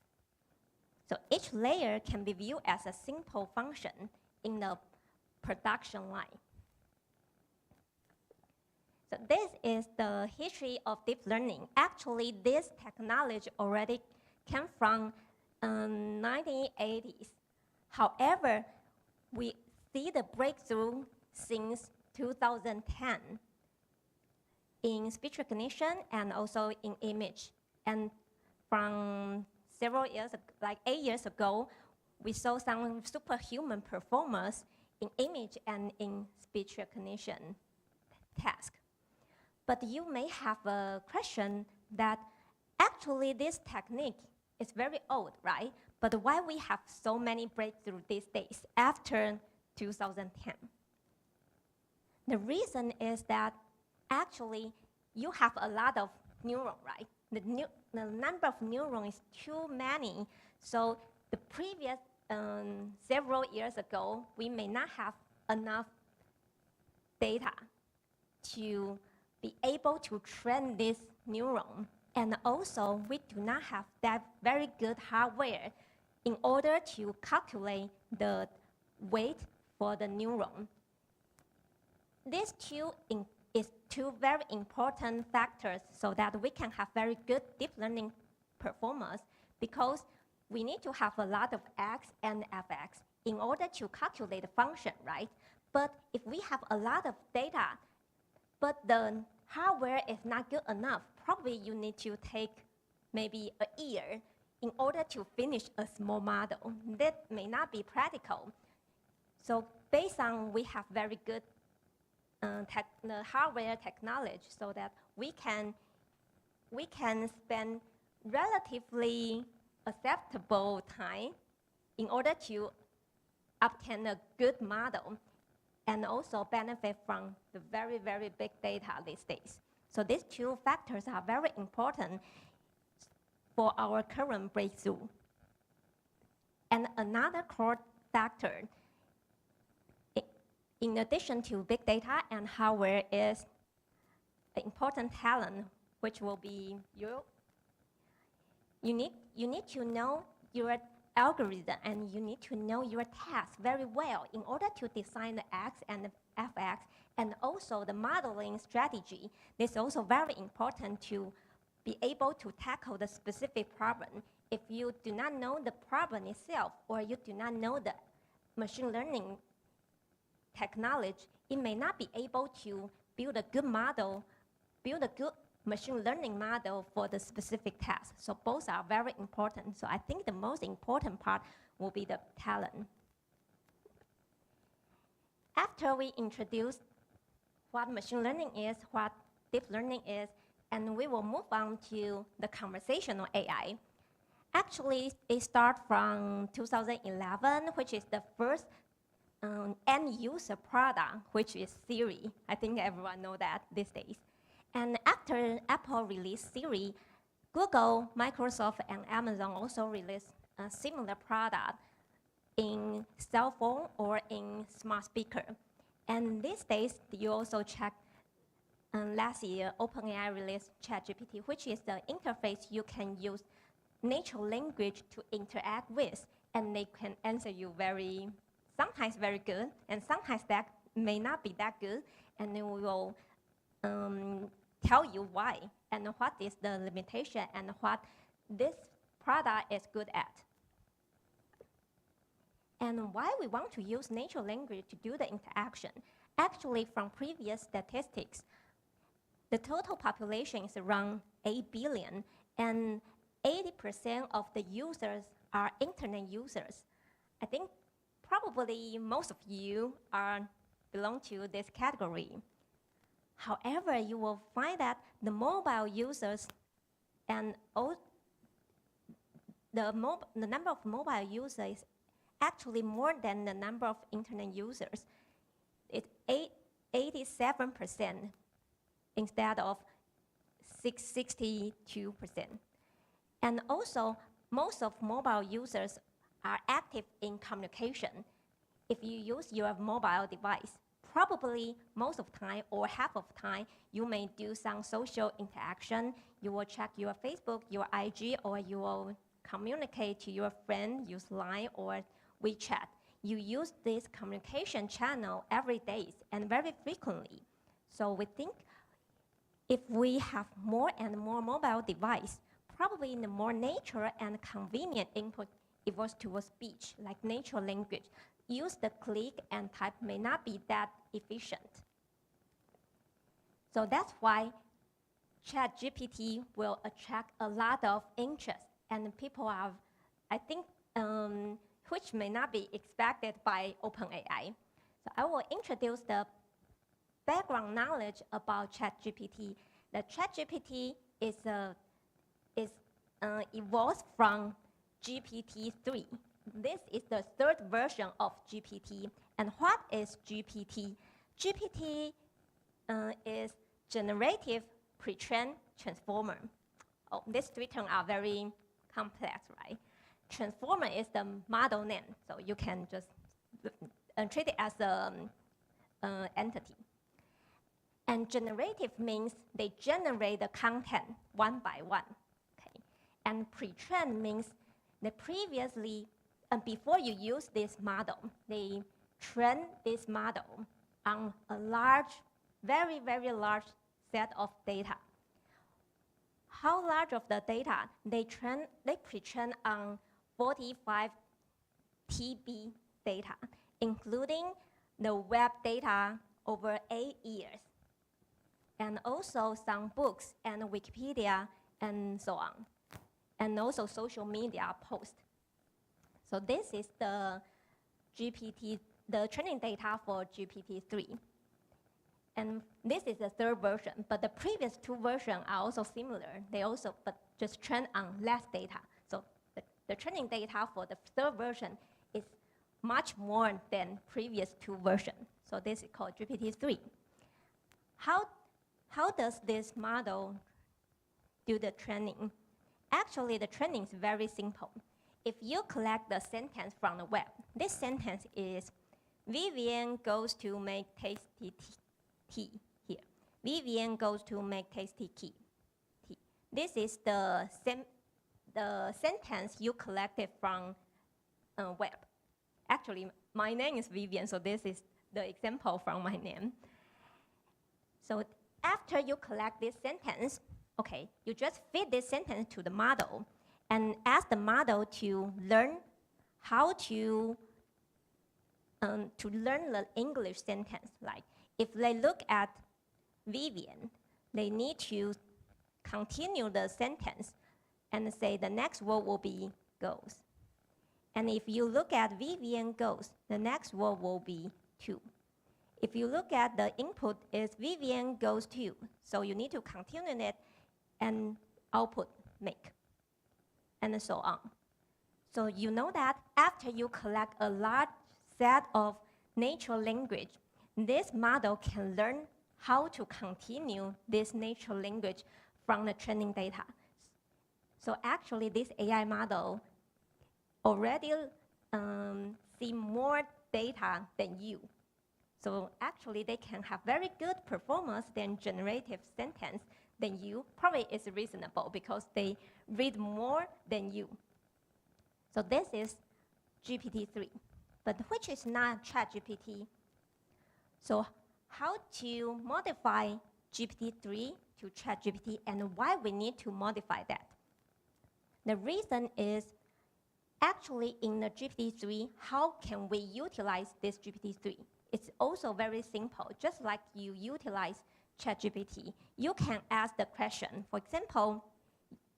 So each layer can be viewed as a simple function in the production line. So this is the history of deep learning. Actually, this technology already came from 1980s. However, we see the breakthrough since 2010 in speech recognition and also in image. And from several years, like 8 years ago, we saw some superhuman performance in image and in speech recognition task. But you may have a question that actually this technique is very old, right? But why we have so many breakthroughs these days after 2010? The reason is that actually you have a lot of neurons, right? The number of neurons is too many. So the previous several years ago, we may not have enough data to be able to train this neuron. And also, we do not have that very good hardware in order to calculate the weight for the neuron. These two very important factors so that we can have very good deep learning performance, because we need to have a lot of x and fx in order to calculate the function, right? But if we have a lot of data, but the hardware is not good enough, probably you need to take maybe a year in order to finish a small model. That may not be practical. So based on we have very good the hardware technology, so that we can spend relatively acceptable time in order to obtain a good model and also benefit from the very, very big data these days. So these two factors are very important for our current breakthrough. And another core factor, in addition to big data and hardware, is an important talent, which will be you need to know your algorithm and you need to know your task very well in order to design the X and the FX, and also the modeling strategy. This is also very important to be able to tackle the specific problem if you do not know the problem itself or you do not know the machine learning technology, it may not be able to build a good model, build a good machine learning model for the specific task. So both are very important. So I think the most important part will be the talent. After we introduce what machine learning is, what deep learning is, and we will move on to the conversational AI. Actually, it starts from 2011, which is the first end-user product, which is Siri. I think everyone knows that these days. And after Apple released Siri, Google, Microsoft, and Amazon also released a similar product in cell phone or in smart speaker. And these days, you also check last year, OpenAI released ChatGPT, which is the interface you can use natural language to interact with, and they can answer you sometimes very good, and sometimes that may not be that good, and they will tell you why, and what is the limitation, and what this product is good at. And why we want to use natural language to do the interaction? Actually, from previous statistics, the total population is around 8 billion, and 80% of the users are internet users. I think probably most of you belong to this category. However, you will find that the mobile users and the number of mobile users is actually more than the number of internet users. It's 87% instead of 62%. And also, most of mobile users are active in communication. If you use your mobile device, probably most of the time or half of the time, you may do some social interaction. You will check your Facebook, your IG, or you will communicate to your friend, use Line or WeChat. You use this communication channel every day and very frequently. So we think if we have more and more mobile device, probably the more natural and convenient input evolves towards speech, like natural language. Use the click and type may not be that efficient. So that's why ChatGPT will attract a lot of interest, and people are, I think, which may not be expected by OpenAI. So I will introduce the background knowledge about ChatGPT. The ChatGPT evolves from GPT-3. This is the third version of GPT. And what is GPT? GPT is generative pre-trained transformer. Oh, these three terms are very complex, right? Transformer is the model name, so you can just treat it as an entity. And generative means they generate the content one by one. Okay? And pre-trained means that previously, before you use this model, they train this model on a large, very, very large set of data. How large of the data? They pre-train on 45 TB data, including the web data over 8 years, and also some books and Wikipedia and so on, and also social media posts. So this is the training data for GPT-3. And this is the third version, but the previous two versions are also similar. They also, but just train on less data. So the training data for the third version is much more than previous two versions. So this is called GPT-3. How does this model do the training? Actually, the training is very simple. If you collect the sentence from the web, this sentence is, Vivian goes to make tasty tea here. Vivian goes to make tasty tea. This is the sentence you collected from web. Actually, my name is Vivian, so this is the example from my name. So after you collect this sentence, okay, you just feed this sentence to the model, and ask the model to learn how to learn the English sentence. Like if they look at Vivian, they need to continue the sentence and say the next word will be goes. And if you look at Vivian goes, the next word will be to. If you look at the input is Vivian goes to, so you need to continue it and output make, and so on. So you know that after you collect a large set of natural language, this model can learn how to continue this natural language from the training data. So actually this AI model already see more data than you. So actually they can have very good performance than generative sentence than you. Probably is reasonable because they read more than you. So this is GPT-3, but which is not ChatGPT. So how to modify GPT-3 to ChatGPT and why we need to modify that? The reason is actually in the GPT-3, how can we utilize this GPT-3? It's also very simple. Just like you utilize ChatGPT, you can ask the question. For example,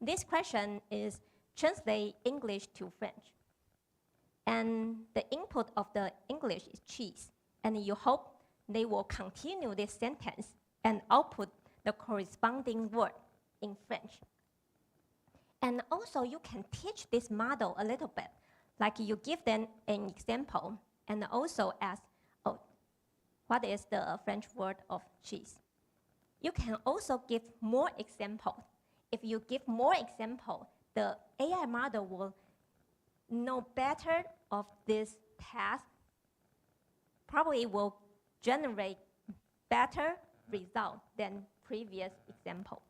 this question is translate English to French. And the input of the English is cheese. And you hope they will continue this sentence and output the corresponding word in French. And also you can teach this model a little bit. Like you give them an example and also ask, oh, what is the French word of cheese? You can also give more examples. If you give more examples, the AI model will know better of this task, probably will generate better result than previous example.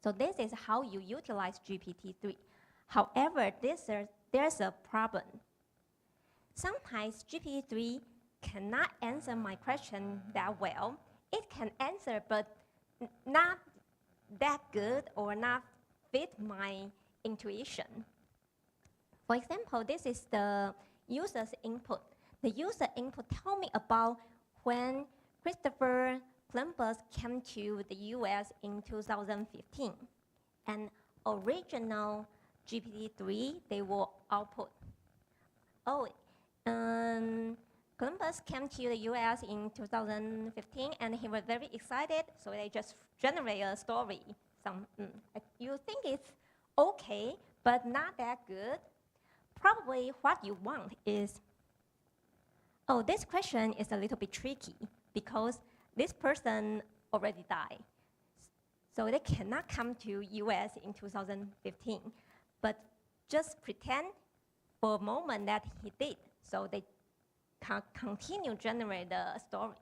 So this is how you utilize GPT-3. However, there's a problem. Sometimes GPT-3 cannot answer my question that well. It can answer, but not that good or not fit my intuition. For example, this is the user's input. The user input tell me about when Christopher Columbus came to the US in 2015. And original GPT-3, they will output. Oh, Columbus came to the US in 2015 and he was very excited, so they just generate a story. You think it's okay, but not that good. Probably what you want is, oh, this question is a little bit tricky because this person already died. So they cannot come to US in 2015, but just pretend for a moment that he did. So they can continue generate the story.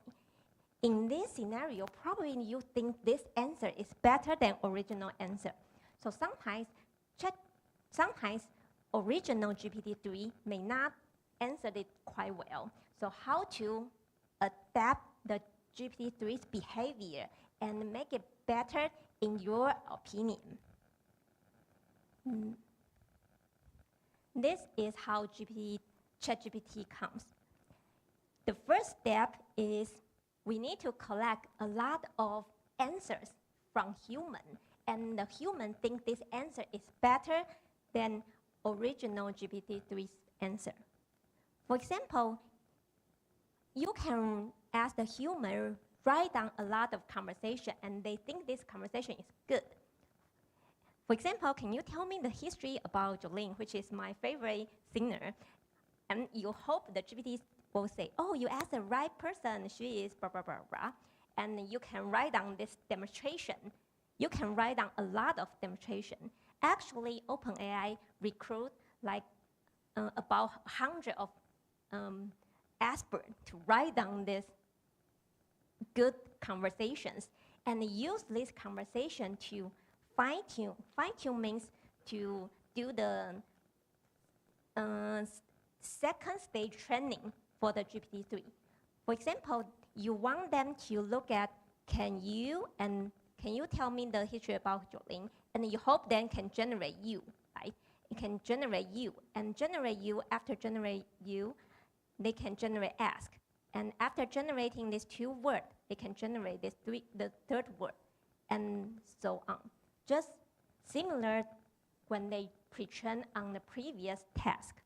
In this scenario, probably you think this answer is better than original answer. So sometimes original GPT-3 may not answer it quite well. So how to adapt the GPT-3's behavior and make it better in your opinion? This is how ChatGPT comes. The first step is we need to collect a lot of answers from human, and the human think this answer is better than original GPT-3's answer. For example, you can ask the human write down a lot of conversation and they think this conversation is good. For example, can you tell me the history about Jolene, which is my favorite singer? And you hope the GPT will say, oh, you asked the right person, she is blah, blah, blah, blah. And you can write down this demonstration. You can write down a lot of demonstration. Actually, OpenAI recruit like about 100 of experts to write down this good conversations and use this conversation to fine-tune. Fine-tune means to do the second stage training for the GPT-3. For example, you want them to look at, can you tell me the history about Jolene? And you hope then can generate you right? It can generate you, and generate you, after generate you, they can generate ask. And after generating these 2 words, they can generate the 3rd word, and so on. Just similar when they pre-train on the previous task.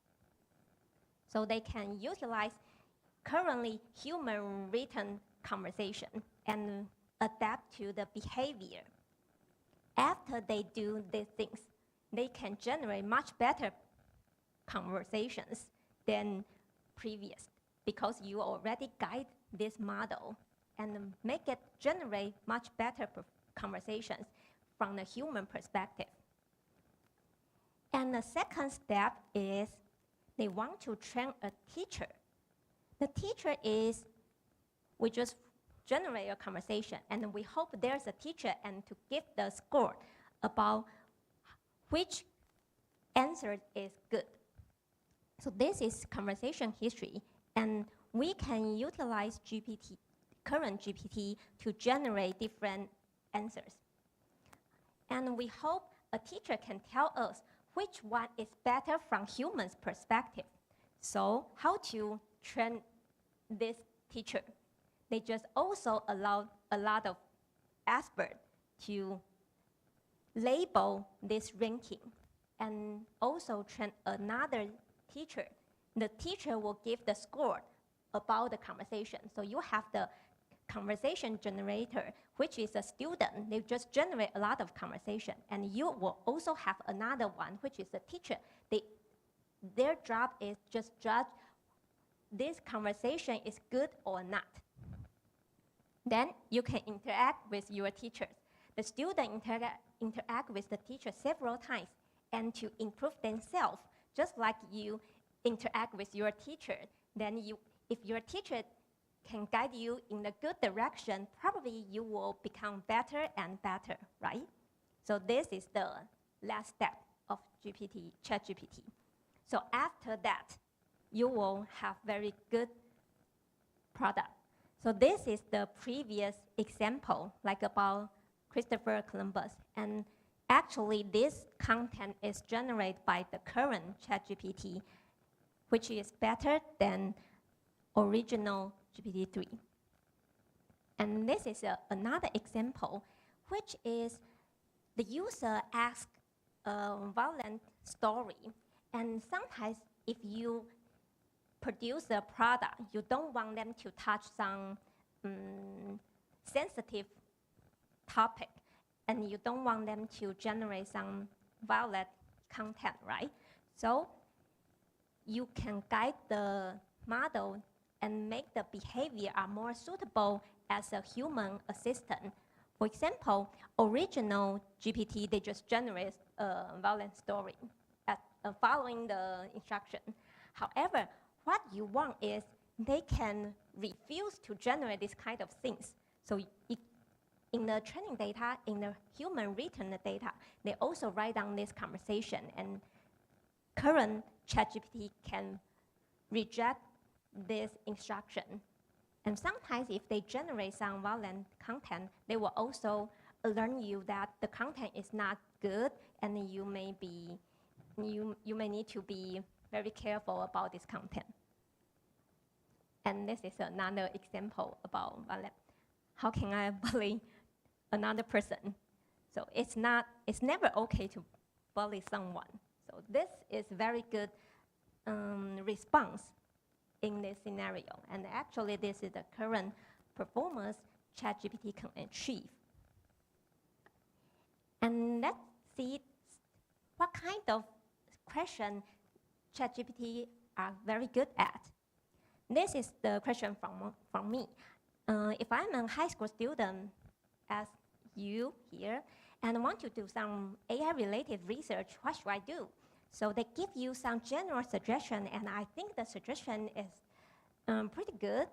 So they can utilize currently human written conversation and adapt to the behavior. After they do these things, they can generate much better conversations than previous, because you already guide this model and make it generate much better conversations from the human perspective. And the second step is they want to train a teacher. The teacher is, we just generate a conversation, and we hope there's a teacher and to give the score about which answer is good. So this is conversation history, and we can utilize GPT, current GPT, to generate different answers. And we hope a teacher can tell us which one is better from humans' perspective. So how to train this teacher? They just also allow a lot of experts to label this ranking and also train another teacher. The teacher will give the score about the conversation. So you have the conversation generator, which is a student. They just generate a lot of conversation. And you will also have another one, which is a teacher. Their job is just judge this conversation is good or not. Then you can interact with your teachers. The student interact with the teacher several times and to improve themselves, just like you interact with your teacher. Then if your teacher can guide you in the good direction, probably you will become better and better, right? So this is the last step of ChatGPT. So after that, you will have very good product. So this is the previous example, like about Christopher Columbus. And actually, this content is generated by the current ChatGPT, which is better than original GPT-3. And this is another example, which is the user asks a violent story. And sometimes if you produce a product, you don't want them to touch some sensitive topic, and you don't want them to generate some violent content, right? So you can guide the model and make the behavior are more suitable as a human assistant. For example, original GPT, they just generate a violent story following the instruction. However, what you want is they can refuse to generate this kind of things. So in the training data, in the human written data, they also write down this conversation, and current ChatGPT can reject this instruction. And sometimes if they generate some violent content, they will also learn you that the content is not good, and you may need to be very careful about this content. And this is another example about violence. How can I bully another person? So it's never okay to bully someone. So this is very good response in this scenario. And actually, this is the current performance ChatGPT can achieve. And let's see what kind of question ChatGPT are very good at. This is the question from me. If I'm a high school student, as you here, and want to do some AI-related research, what should I do? So they give you some general suggestion, and I think the suggestion is pretty good.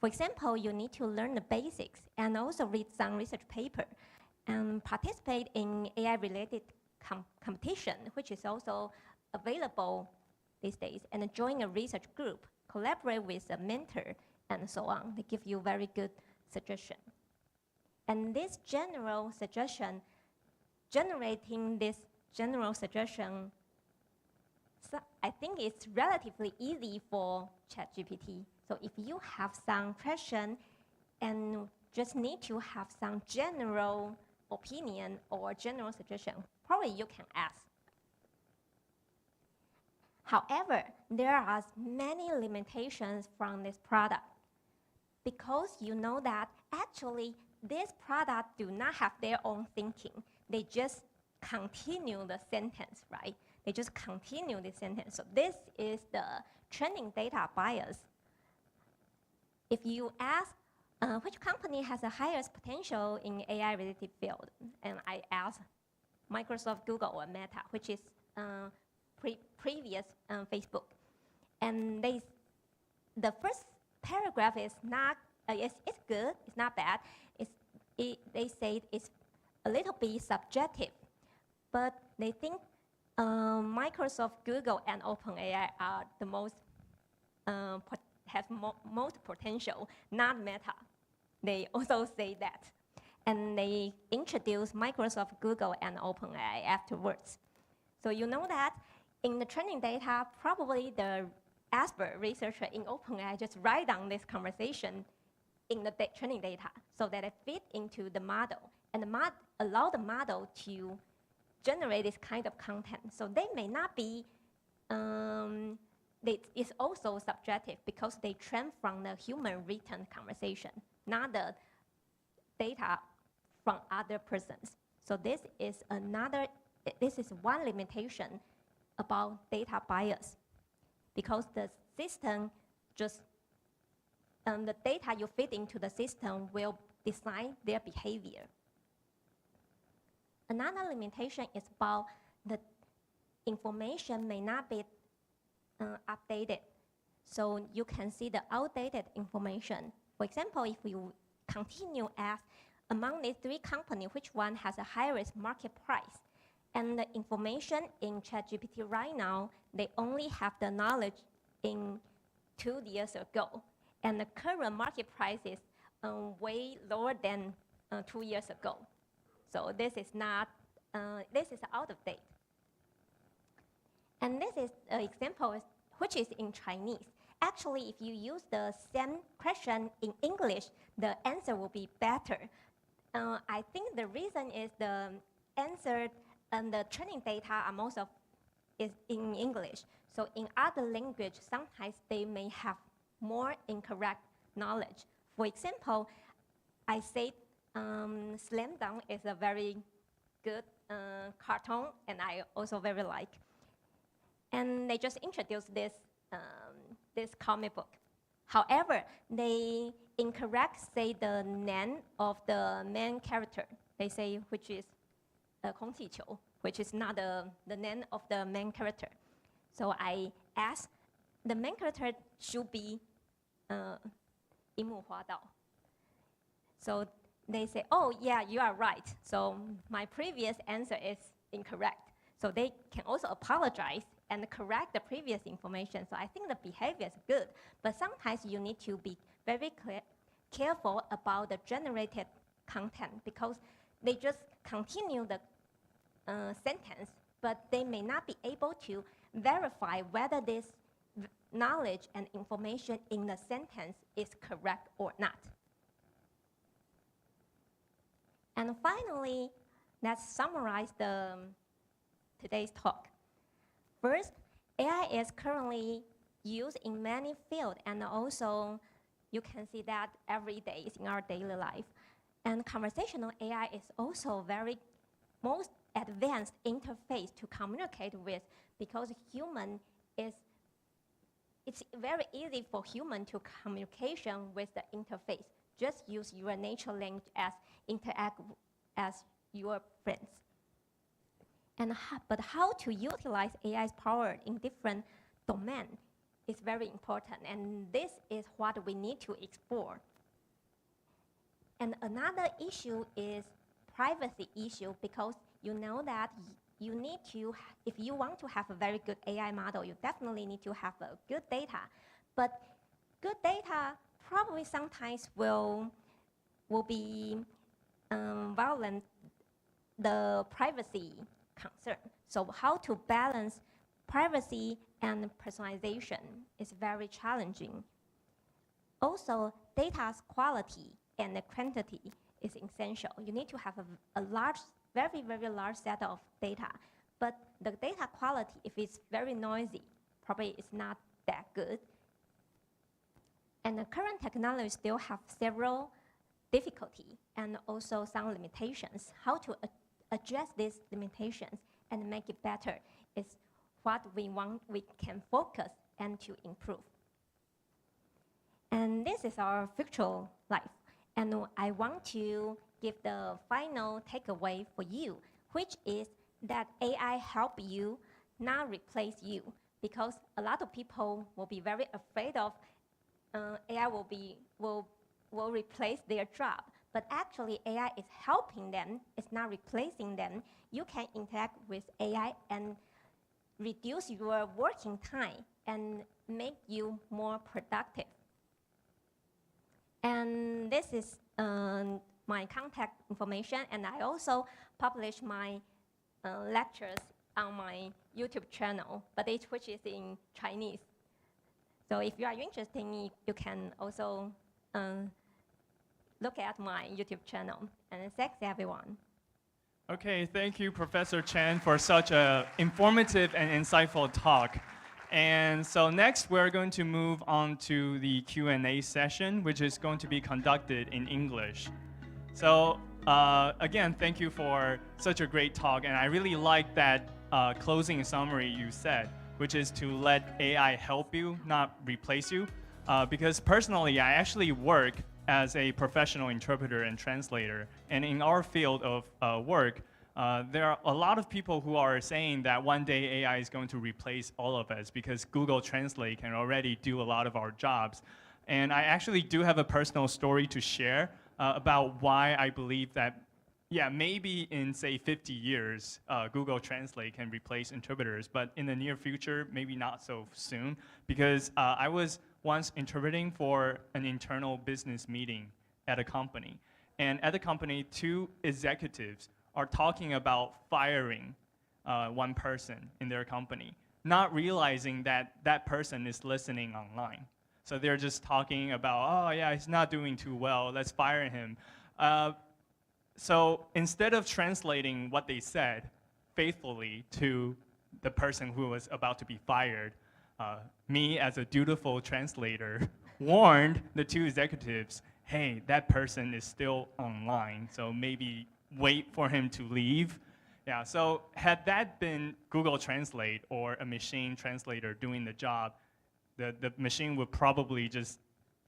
For example, you need to learn the basics and also read some research paper and participate in AI-related competition, which is also available these days, and join a research group, collaborate with a mentor, and so on. They give you very good suggestion. And this general suggestion, generating this general suggestion, so I think it's relatively easy for ChatGPT. So if you have some question and just need to have some general opinion or general suggestion, probably you can ask. However, there are many limitations from this product because you know that actually this product do not have their own thinking. They just continue the sentence, right? They just continue the sentence. So this is the training data bias. If you ask which company has the highest potential in AI-related field, and I ask Microsoft, Google, or Meta, which is previous Facebook, and the first paragraph is not, it's good, it's not bad. They say it's a little bit subjective, but they think Microsoft, Google, and OpenAI are the most most potential, not Meta. They also say that, and they introduce Microsoft, Google, and OpenAI afterwards. So you know that in the training data, probably the expert researcher in OpenAI just write down this conversation in the training data so that it fit into the model and allow the model to generate this kind of content. So they may not be, it's also subjective because they train from the human written conversation, not the data from other persons. So this is one limitation about data bias because the system just, the data you feed into the system will design their behavior. Another limitation is about the information may not be updated. So you can see the outdated information. For example, if you continue ask among these three companies, which one has the highest market price? And the information in ChatGPT right now, they only have the knowledge in 2 years ago. And the current market price is way lower than 2 years ago. So this is not, this is out of date. And this is an example which is in Chinese. Actually, if you use the same question in English, the answer will be better. I think the reason is the answer and the training data are most of is in English. So in other language, sometimes they may have more incorrect knowledge. For example, I said Slam Dunk is a very good cartoon, and I also very like. And they just introduced this, this comic book. However, they incorrect say the name of the main character. They say which is 空气球, which is not the name of the main character. So I asked, the main character should be 樱木花道. So they say, oh yeah, you are right. So my previous answer is incorrect. So they can also apologize and correct the previous information. So I think the behavior is good, but sometimes you need to be very careful about the generated content because they just continue the sentence, but they may not be able to verify whether this knowledge and information in the sentence is correct or not. And finally, let's summarize today's talk. First, AI is currently used in many fields, and also you can see that every day is in our daily life. And conversational AI is also very most advanced interface to communicate with because it's very easy for human to communication with the interface. Just use your natural language as interact as your friends. But how to utilize AI's power in different domains is very important, and this is what we need to explore. And another issue is privacy issue because you know that you need to, if you want to have a very good AI model, you definitely need to have a good data. But good data probably sometimes will be violent the privacy concern. So how to balance privacy and personalization is very challenging. Also, data's quality and the quantity is essential. You need to have a large, very, very large set of data. But the data quality, if it's very noisy, probably it's not that good. And the current technology still have several difficulties and also some limitations. How to address these limitations and make it better is what we can focus and to improve. And this is our virtual life. And I want to give the final takeaway for you, which is that AI help you, not replace you. Because a lot of people will be very afraid of AI will replace their job. But actually, AI is helping them. It's not replacing them. You can interact with AI and reduce your working time and make you more productive. And this is my contact information. And I also publish my lectures on my YouTube channel, but which is in Chinese. So if you are interested in it, you can also look at my YouTube channel. And thanks, everyone. Okay, thank you, Professor Chen, for such an informative and insightful talk. And so next, we're going to move on to the Q&A session, which is going to be conducted in English. So again, thank you for such a great talk. And I really like that closing summary you said, which is to let AI help you, not replace you. Because personally, I actually work as a professional interpreter and translator. And in our field of work, there are a lot of people who are saying that one day AI is going to replace all of us because Google Translate can already do a lot of our jobs. And I actually do have a personal story to share about why I believe that, yeah, maybe in, say, 50 years, Google Translate can replace interpreters, but in the near future, maybe not so soon, because I was once interpreting for an internal business meeting at a company. And at the company, two executives are talking about firing one person in their company, not realizing that that person is listening online. So they're just talking about, oh yeah, he's not doing too well, let's fire him. So instead of translating what they said faithfully to the person who was about to be fired, me as a dutiful translator warned the two executives, hey, that person is still online, so maybe wait for him to leave. Yeah, so had that been Google Translate or a machine translator doing the job, the machine would probably just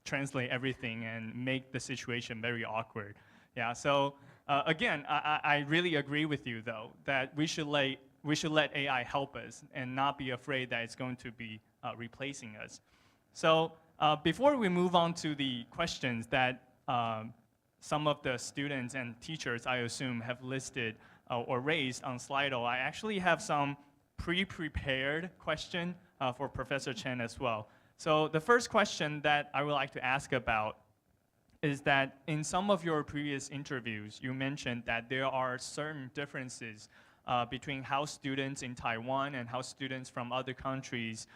translate everything and make the situation very awkward. Yeah, so again, I really agree with you though, that we should let AI help us and not be afraid that it's going to be replacing us. So before we move on to the questions that some of the students and teachers, I assume, have listed or raised on Slido, I actually have some pre-prepared question for Professor Chen as well. So the first question that I would like to ask about is that in some of your previous interviews, you mentioned that there are certain differences between how students in Taiwan and how students from other countries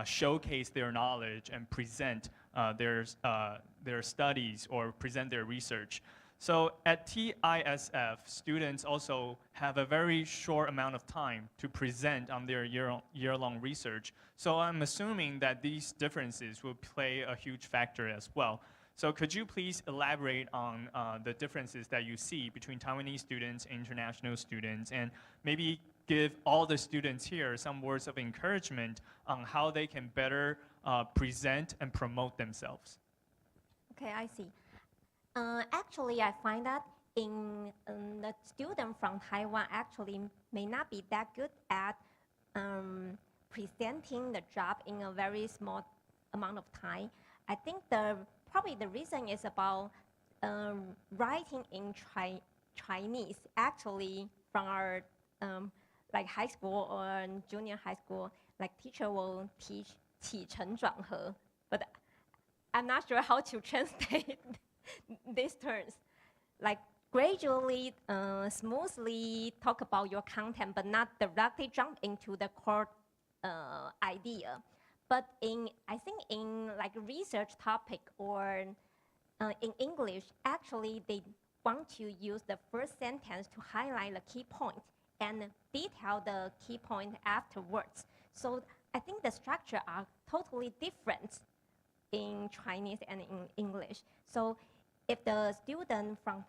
showcase their knowledge and present their studies or present their research. So at TISF, students also have a very short amount of time to present on their year-long research. So I'm assuming that these differences will play a huge factor as well. So could you please elaborate on the differences that you see between Taiwanese students and international students, and maybe give all the students here some words of encouragement on how they can better present and promote themselves? Okay, I see. Actually, I find that the student from Taiwan actually may not be that good at presenting the job in a very small amount of time. I think probably the reason is about writing in Chinese. Actually, from our like high school or junior high school, like teacher will teach 起承转合, but I'm not sure how to translate these terms. Like gradually, smoothly talk about your content, but not directly jump into the core idea. But I think in like research topic or in English, actually they want to use the first sentence to highlight the key point and detail the key point afterwards. So I think the structure are totally different in Chinese and in English. So if the student from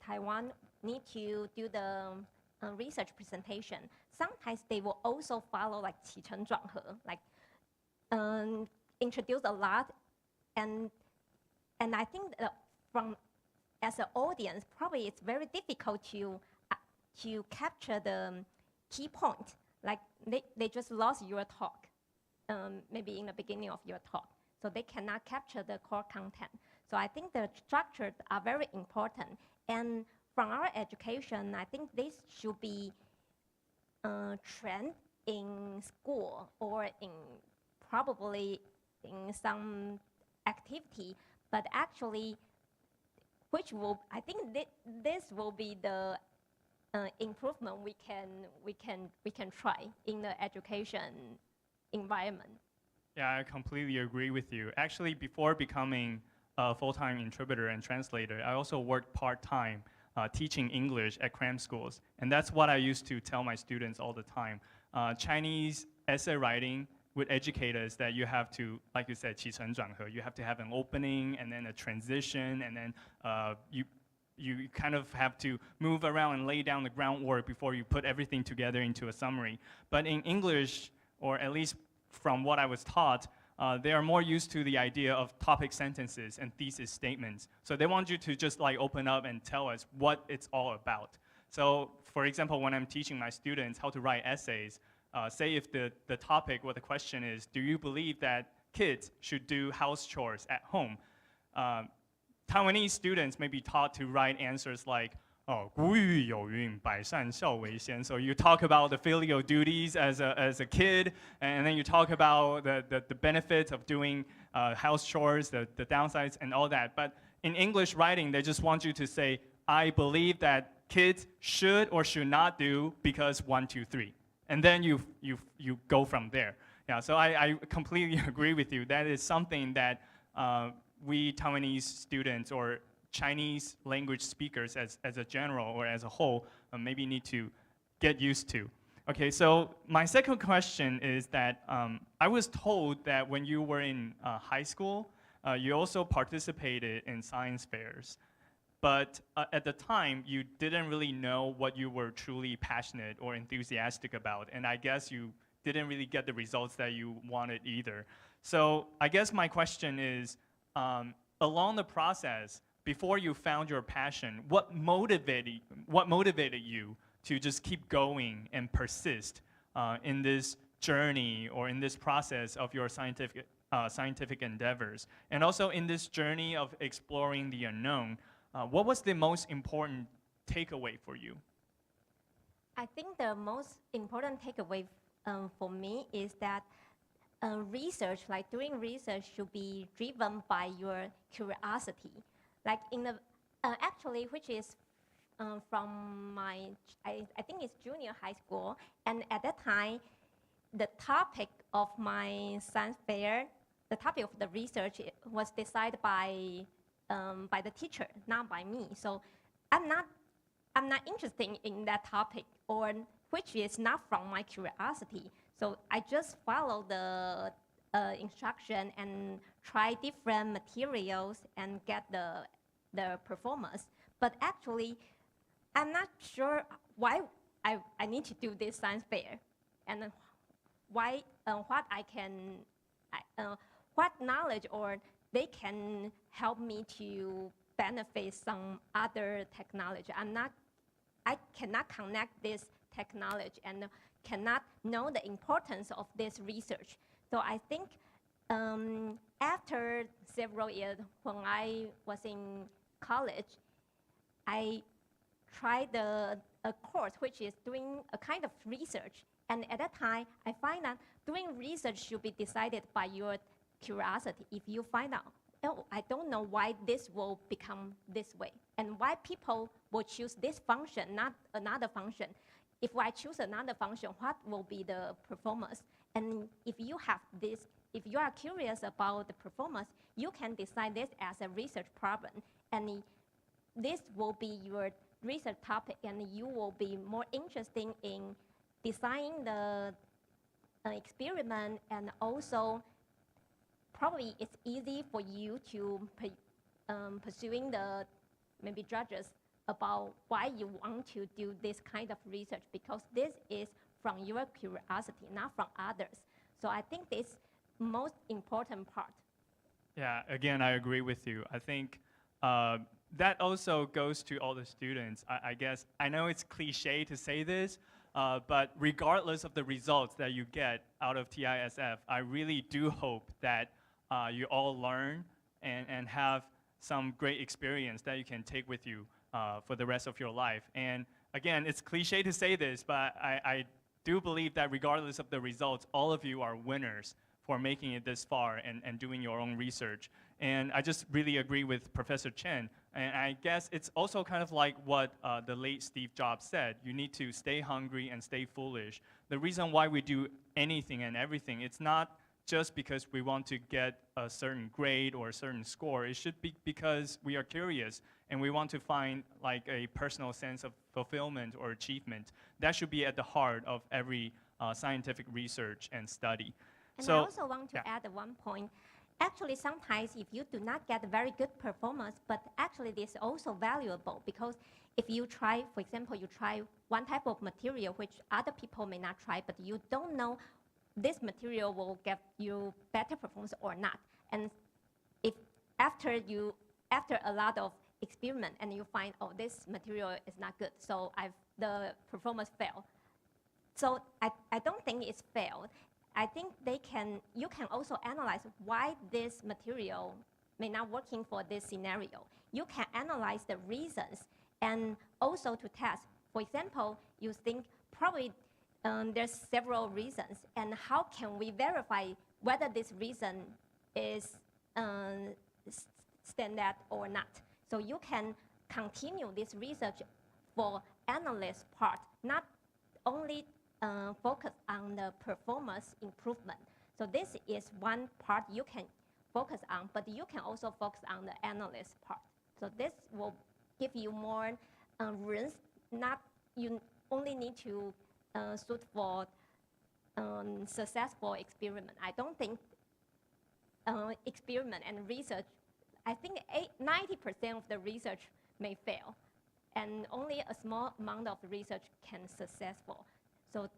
Taiwan need to do the research presentation, sometimes they will also follow like 起承转合, like introduce a lot, and I think that as an audience, probably it's very difficult to capture the key point. Like they just lost your talk, maybe in the beginning of your talk, so they cannot capture the core content. So I think the structures are very important. And from our education, I think this should be trained in school or probably in some activity, but actually, I think this will be the improvement we can try in the education environment. Yeah, I completely agree with you. Actually, before becoming a full-time interpreter and translator, I also worked part-time teaching English at cram schools. And that's what I used to tell my students all the time. Chinese essay writing would educate us that you have to, like you said, 起承转合, you have to have an opening and then a transition, and then you kind of have to move around and lay down the groundwork before you put everything together into a summary. But in English, or at least from what I was taught, they are more used to the idea of topic sentences and thesis statements. So they want you to just like open up and tell us what it's all about. So for example, when I'm teaching my students how to write essays, say if the topic or the question is, do you believe that kids should do house chores at home? Taiwanese students may be taught to write answers like, oh, 古语有云,百善孝为先. So you talk about the filial duties as a kid, and then you talk about the benefits of doing house chores, the downsides and all that. But in English writing, they just want you to say, I believe that kids should or should not do because 1, 2, 3. And then you go from there. Yeah, so I completely agree with you. That is something that we Taiwanese students or Chinese language speakers as a general or as a whole maybe need to get used to. Okay, so my second question is that I was told that when you were in high school, you also participated in science fairs. But at the time, you didn't really know what you were truly passionate or enthusiastic about. And I guess you didn't really get the results that you wanted either. So I guess my question is, along the process, before you found your passion, what motivated you to just keep going and persist in this journey or in this process of your scientific endeavors? And also in this journey of exploring the unknown, what was the most important takeaway for you? I think the most important takeaway for me is that research, like doing research, should be driven by your curiosity. Like in the, actually, which is from my, I think it's junior high school, and at that time, the topic of my science fair, the topic of the research was decided by the teacher, not by me. So I'm not interested in that topic, or which is not from my curiosity. So I just follow the instruction and try different materials and get the performance. But actually, I'm not sure why I need to do this science fair, and why what knowledge or they can help me to benefit some other technology. I cannot connect this technology and cannot know the importance of this research. So I think after several years, when I was in college, I tried a course which is doing a kind of research. And at that time, I find that doing research should be decided by your curiosity. If you find out oh, I don't know why this will become this way, and why people will choose this function, not another function. If I choose another function, what will be the performance? And if you have this, if you are curious about the performance, you can decide this as a research problem, and this will be your research topic, and you will be more interested in designing the experiment, and also probably it's easy for you to pursuing the maybe judges about why you want to do this kind of research, because this is from your curiosity, not from others. So I think this is most important part. Yeah, again, I agree with you. I think that also goes to all the students. I guess, I know it's cliche to say this, but regardless of the results that you get out of TISF, I really do hope that you all learn and have some great experience that you can take with you for the rest of your life. And again, it's cliche to say this, but I do believe that regardless of the results, all of you are winners for making it this far and doing your own research. And I just really agree with Professor Chen. And I guess it's also kind of like what the late Steve Jobs said. You need to stay hungry and stay foolish. The reason why we do anything and everything, it's not just because we want to get a certain grade or a certain score. It should be because we are curious and we want to find like a personal sense of fulfillment or achievement. That should be at the heart of every scientific research and study. And So, I also want to add one point. Actually, sometimes if you do not get very good performance, but actually this is also valuable, because if you try, for example, you try one type of material which other people may not try, but you don't know this material will give you better performance or not. And if after a lot of experiment and you find, oh, this material is not good, so the performance failed. So I don't think it's failed. I think you can also analyze why this material may not working for this scenario. You can analyze the reasons and also to test. For example, you think probably there's several reasons, and how can we verify whether this reason is standard or not? So you can continue this research for analyst part, not only focus on the performance improvement. So this is one part you can focus on, but you can also focus on the analyst part. So this will give you more rooms. Not you only need to suit for successful experiment. I don't think experiment and research, I think 90% of the research may fail, and only a small amount of research can successful. So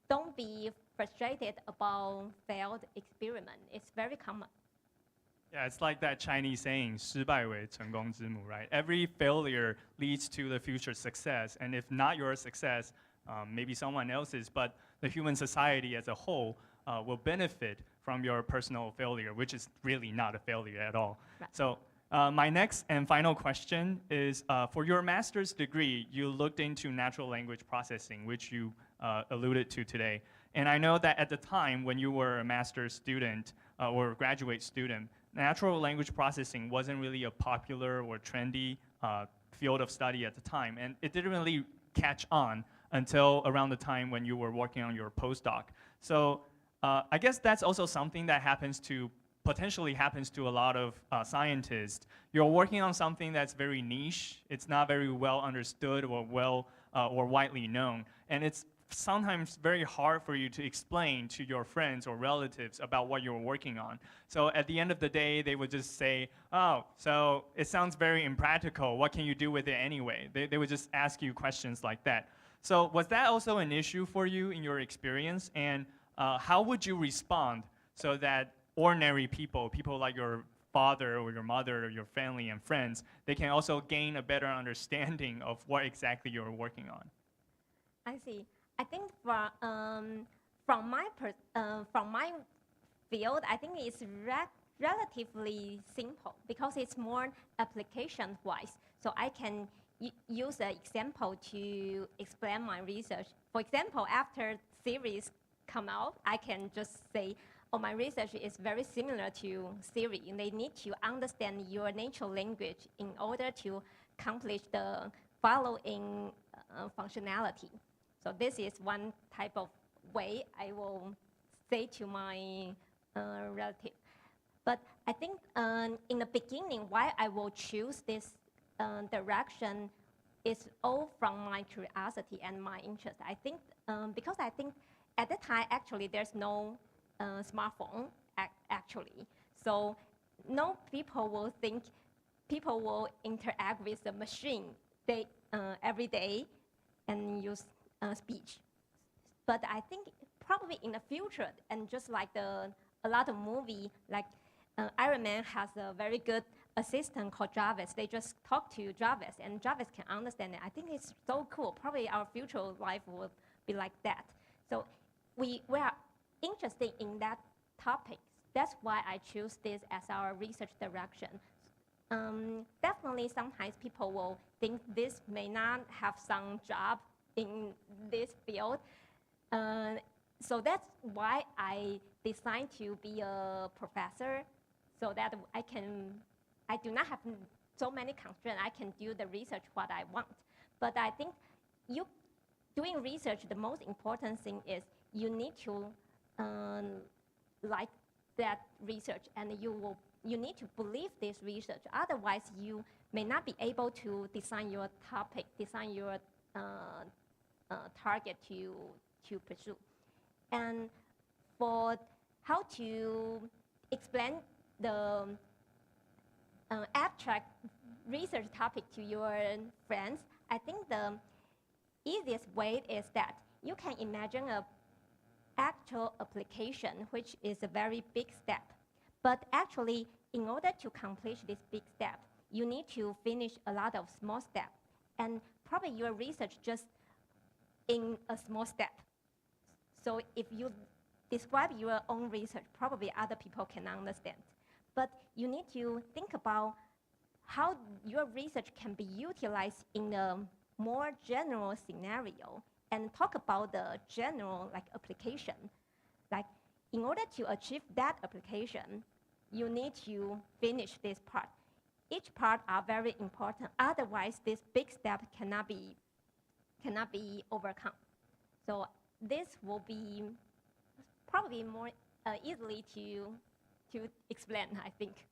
don't be frustrated about failed experiment. It's very common. yeah, it's like that Chinese saying, 失败为成功之母, right? Every failure leads to the future success. And if not your success, maybe someone else's, but the human society as a whole will benefit from your personal failure, which is really not a failure at all. Right. So my next and final question is, for your master's degree, you looked into natural language processing, which you alluded to today. And I know that at the time when you were a master's student or graduate student, natural language processing wasn't really a popular or trendy field of study at the time. And it didn't really catch on until around the time when you were working on your postdoc. So I guess that's also something that potentially happens to a lot of scientists. You're working on something that's very niche. It's not very well understood or widely known. And it's sometimes very hard for you to explain to your friends or relatives about what you're working on. So at the end of the day, they would just say, oh, so it sounds very impractical. What can you do with it anyway? They would just ask you questions like that. So was that also an issue for you in your experience? And how would you respond so that ordinary people like your father or your mother or your family and friends, they can also gain a better understanding of what exactly you're working on? I see. I think from my field, I think it's relatively simple because it's more application-wise. So I can use an example to explain my research. For example, after series come out, I can just say, or my research is very similar to Siri. They need to understand your natural language in order to accomplish the following functionality. So this is one type of way I will say to my relative. But I think in the beginning, why I will choose this direction is all from my curiosity and my interest. I think because I think at that time actually there's no smartphone actually. So no people will interact with the machine every day and use speech. But I think probably in the future, and just like a lot of movie, like Iron Man has a very good assistant called Jarvis. They just talk to Jarvis, and Jarvis can understand it. I think it's so cool. Probably our future life will be like that. So we are interested in that topic. That's why I choose this as our research direction. Definitely, sometimes people will think this may not have some job in this field. So that's why I decided to be a professor, so that I do not have so many constraints. I can do the research what I want. But I think doing research, the most important thing is you need to like that research, and you need to believe this research. Otherwise, you may not be able to design your topic, design your target to pursue. And for how to explain the abstract research topic to your friends, I think the easiest way is that you can imagine an actual application, which is a very big step. But actually, in order to accomplish this big step, you need to finish a lot of small steps. And probably your research just in a small step. So if you describe your own research, probably other people can understand. But you need to think about how your research can be utilized in a more general scenario, and talk about the general application. Like, in order to achieve that application, you need to finish this part. Each part are very important. Otherwise, this big step cannot be overcome. So this will be probably more easily to explain, I think.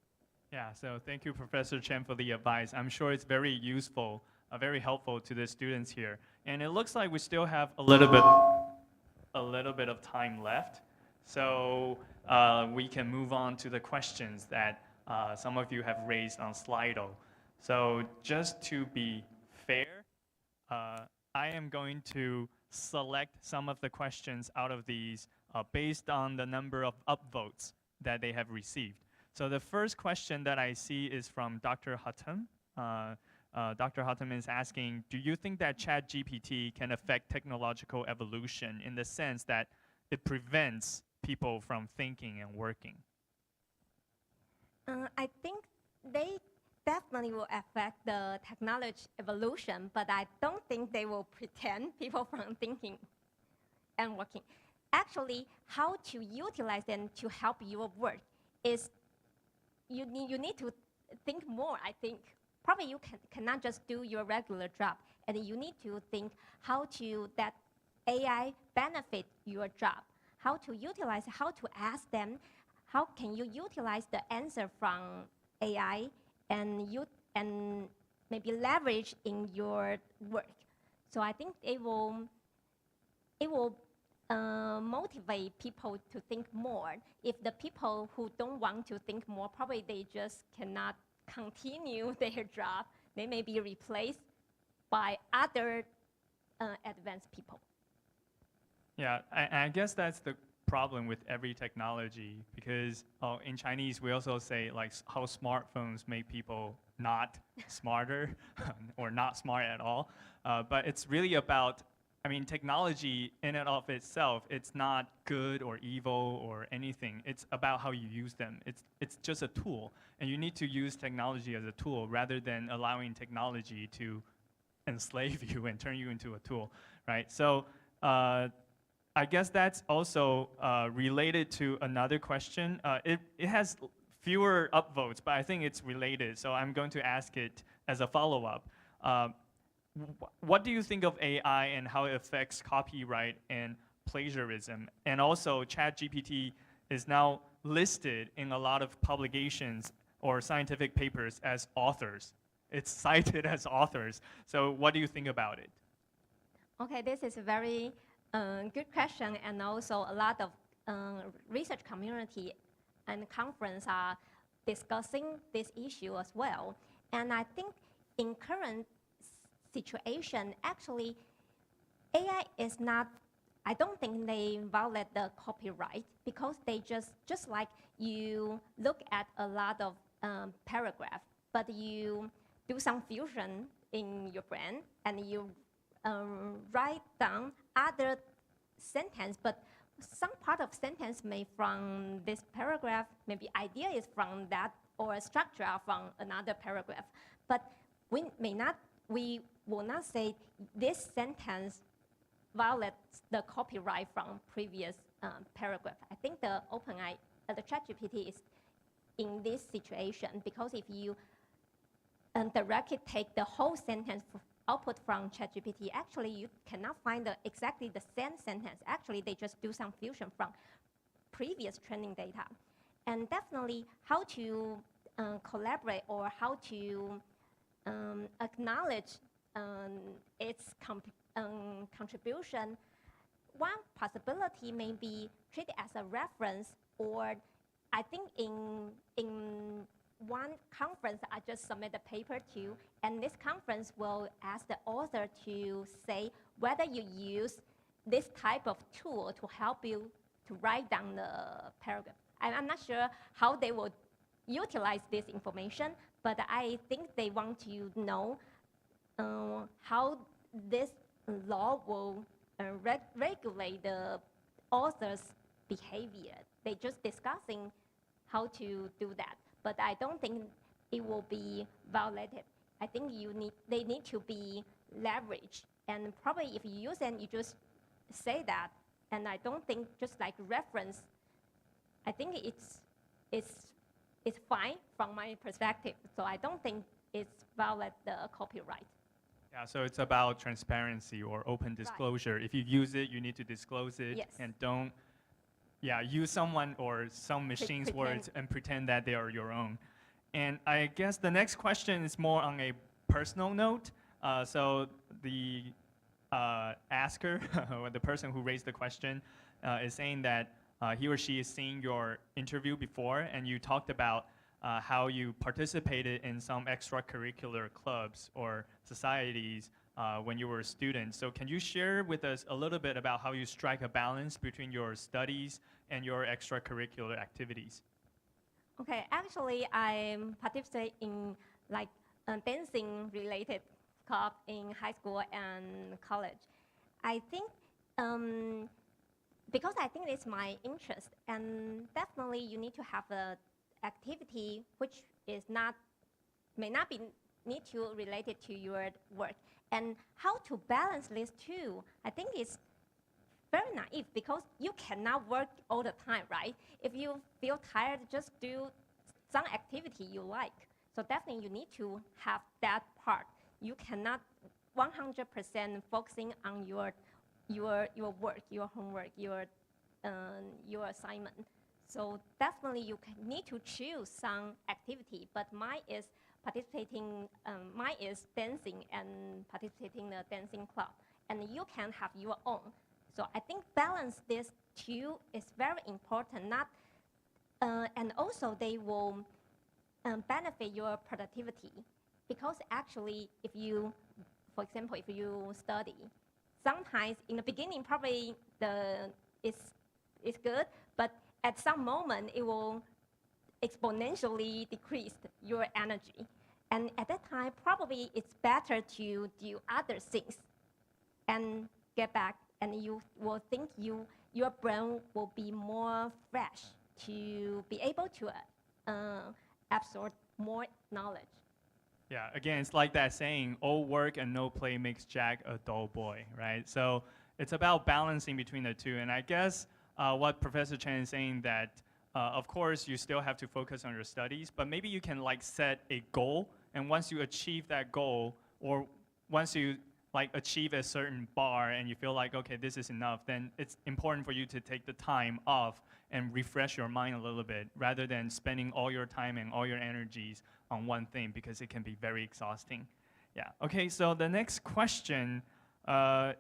Yeah, so thank you, Professor Chen, for the advice. I'm sure it's very useful, very helpful to the students here. And it looks like we still have a little bit of time left. So we can move on to the questions that some of you have raised on Slido. So just to be fair, I am going to select some of the questions out of these based on the number of upvotes that they have received. So the first question that I see is from Dr. Hatem. Dr. Hatem is asking, do you think that ChatGPT can affect technological evolution in the sense that it prevents people from thinking and working? I think they definitely will affect the technology evolution, but I don't think they will pretend people from thinking and working. Actually, how to utilize them to help your work is you need to think more, I think. Probably you cannot just do your regular job, and you need to think how to that AI benefit your job, how to utilize, how to ask them, how can you utilize the answer from AI and maybe leverage in your work. So I think it will motivate people to think more. If the people who don't want to think more, probably they just cannot continue their job. They may be replaced by other advanced people. Yeah, I guess that's the problem with every technology, because in Chinese we also say like how smartphones make people not smarter or not smart at all. But it's really about, I mean, technology in and of itself, it's not good or evil or anything. It's about how you use them. It's just a tool, and you need to use technology as a tool rather than allowing technology to enslave you and turn you into a tool, right? So I guess that's also related to another question. It has fewer upvotes, but I think it's related. So I'm going to ask it as a follow-up. What do you think of AI and how it affects copyright and plagiarism? And also, ChatGPT is now listed in a lot of publications or scientific papers as authors. It's cited as authors. So what do you think about it? Okay, this is a very good question, and also a lot of research community and conference are discussing this issue as well. And I think in current situation, actually, AI is not, I don't think they violate the copyright, because they just like you look at a lot of paragraph, but you do some fusion in your brain and you write down other sentence, but some part of sentence may from this paragraph, maybe idea is from that, or structure from another paragraph. But we will not say this sentence violates the copyright from previous paragraph. I think the ChatGPT is in this situation, because if you directly take the whole sentence output from ChatGPT, actually you cannot find exactly the same sentence. Actually, they just do some fusion from previous training data. And definitely how to collaborate, or how to acknowledge its contribution. One possibility may be treated as a reference, or I think in one conference I just submit a paper to, and this conference will ask the author to say whether you use this type of tool to help you to write down the paragraph. I'm not sure how they will utilize this information, but I think they want to know how this law will regulate the author's behavior. They're just discussing how to do that, but I don't think it will be violated. I think they need to be leveraged, and probably if you use it, you just say that. And I don't think just like reference, I think it's fine from my perspective. So I don't think it's violate the copyright. Yeah, so it's about transparency or open disclosure. If you use it, you need to disclose it. Yes. And don't use someone or some machine's words and pretend that they are your own. And I guess the next question is more on a personal note. So the asker, or the person who raised the question, is saying that he or she has seen your interview before, and you talked about how you participated in some extracurricular clubs or societies when you were a student. So can you share with us a little bit about how you strike a balance between your studies and your extracurricular activities? Okay, actually, I participate in like dancing-related club in high school and college. I think because I think it's my interest, and definitely you need to have a activity which is may not be need to related to your work. And how to balance these two, I think it's very naive, because you cannot work all the time, right? If you feel tired, just do some activity you like. So definitely you need to have that part. You cannot 100% focusing on your work, your homework, your assignment. So definitely you need to choose some activity, but mine is dancing and participating in the dancing club, and you can have your own. So I think balance this two is very important, and also they will benefit your productivity, because actually if you, for example, if you study, sometimes in the beginning probably it's good, but at some moment it will exponentially decrease your energy. And at that time, probably it's better to do other things and get back, and you will think your brain will be more fresh to be able to absorb more knowledge. Yeah, again, it's like that saying, all work and no play makes Jack a dull boy, right? So it's about balancing between the two. And I guess what Professor Chen is saying that, of course, you still have to focus on your studies, but maybe you can like set a goal, and once you achieve that goal, or once you like achieve a certain bar and you feel like, okay, this is enough, then it's important for you to take the time off and refresh your mind a little bit, rather than spending all your time and all your energies on one thing, because it can be very exhausting. Yeah, okay, so the next question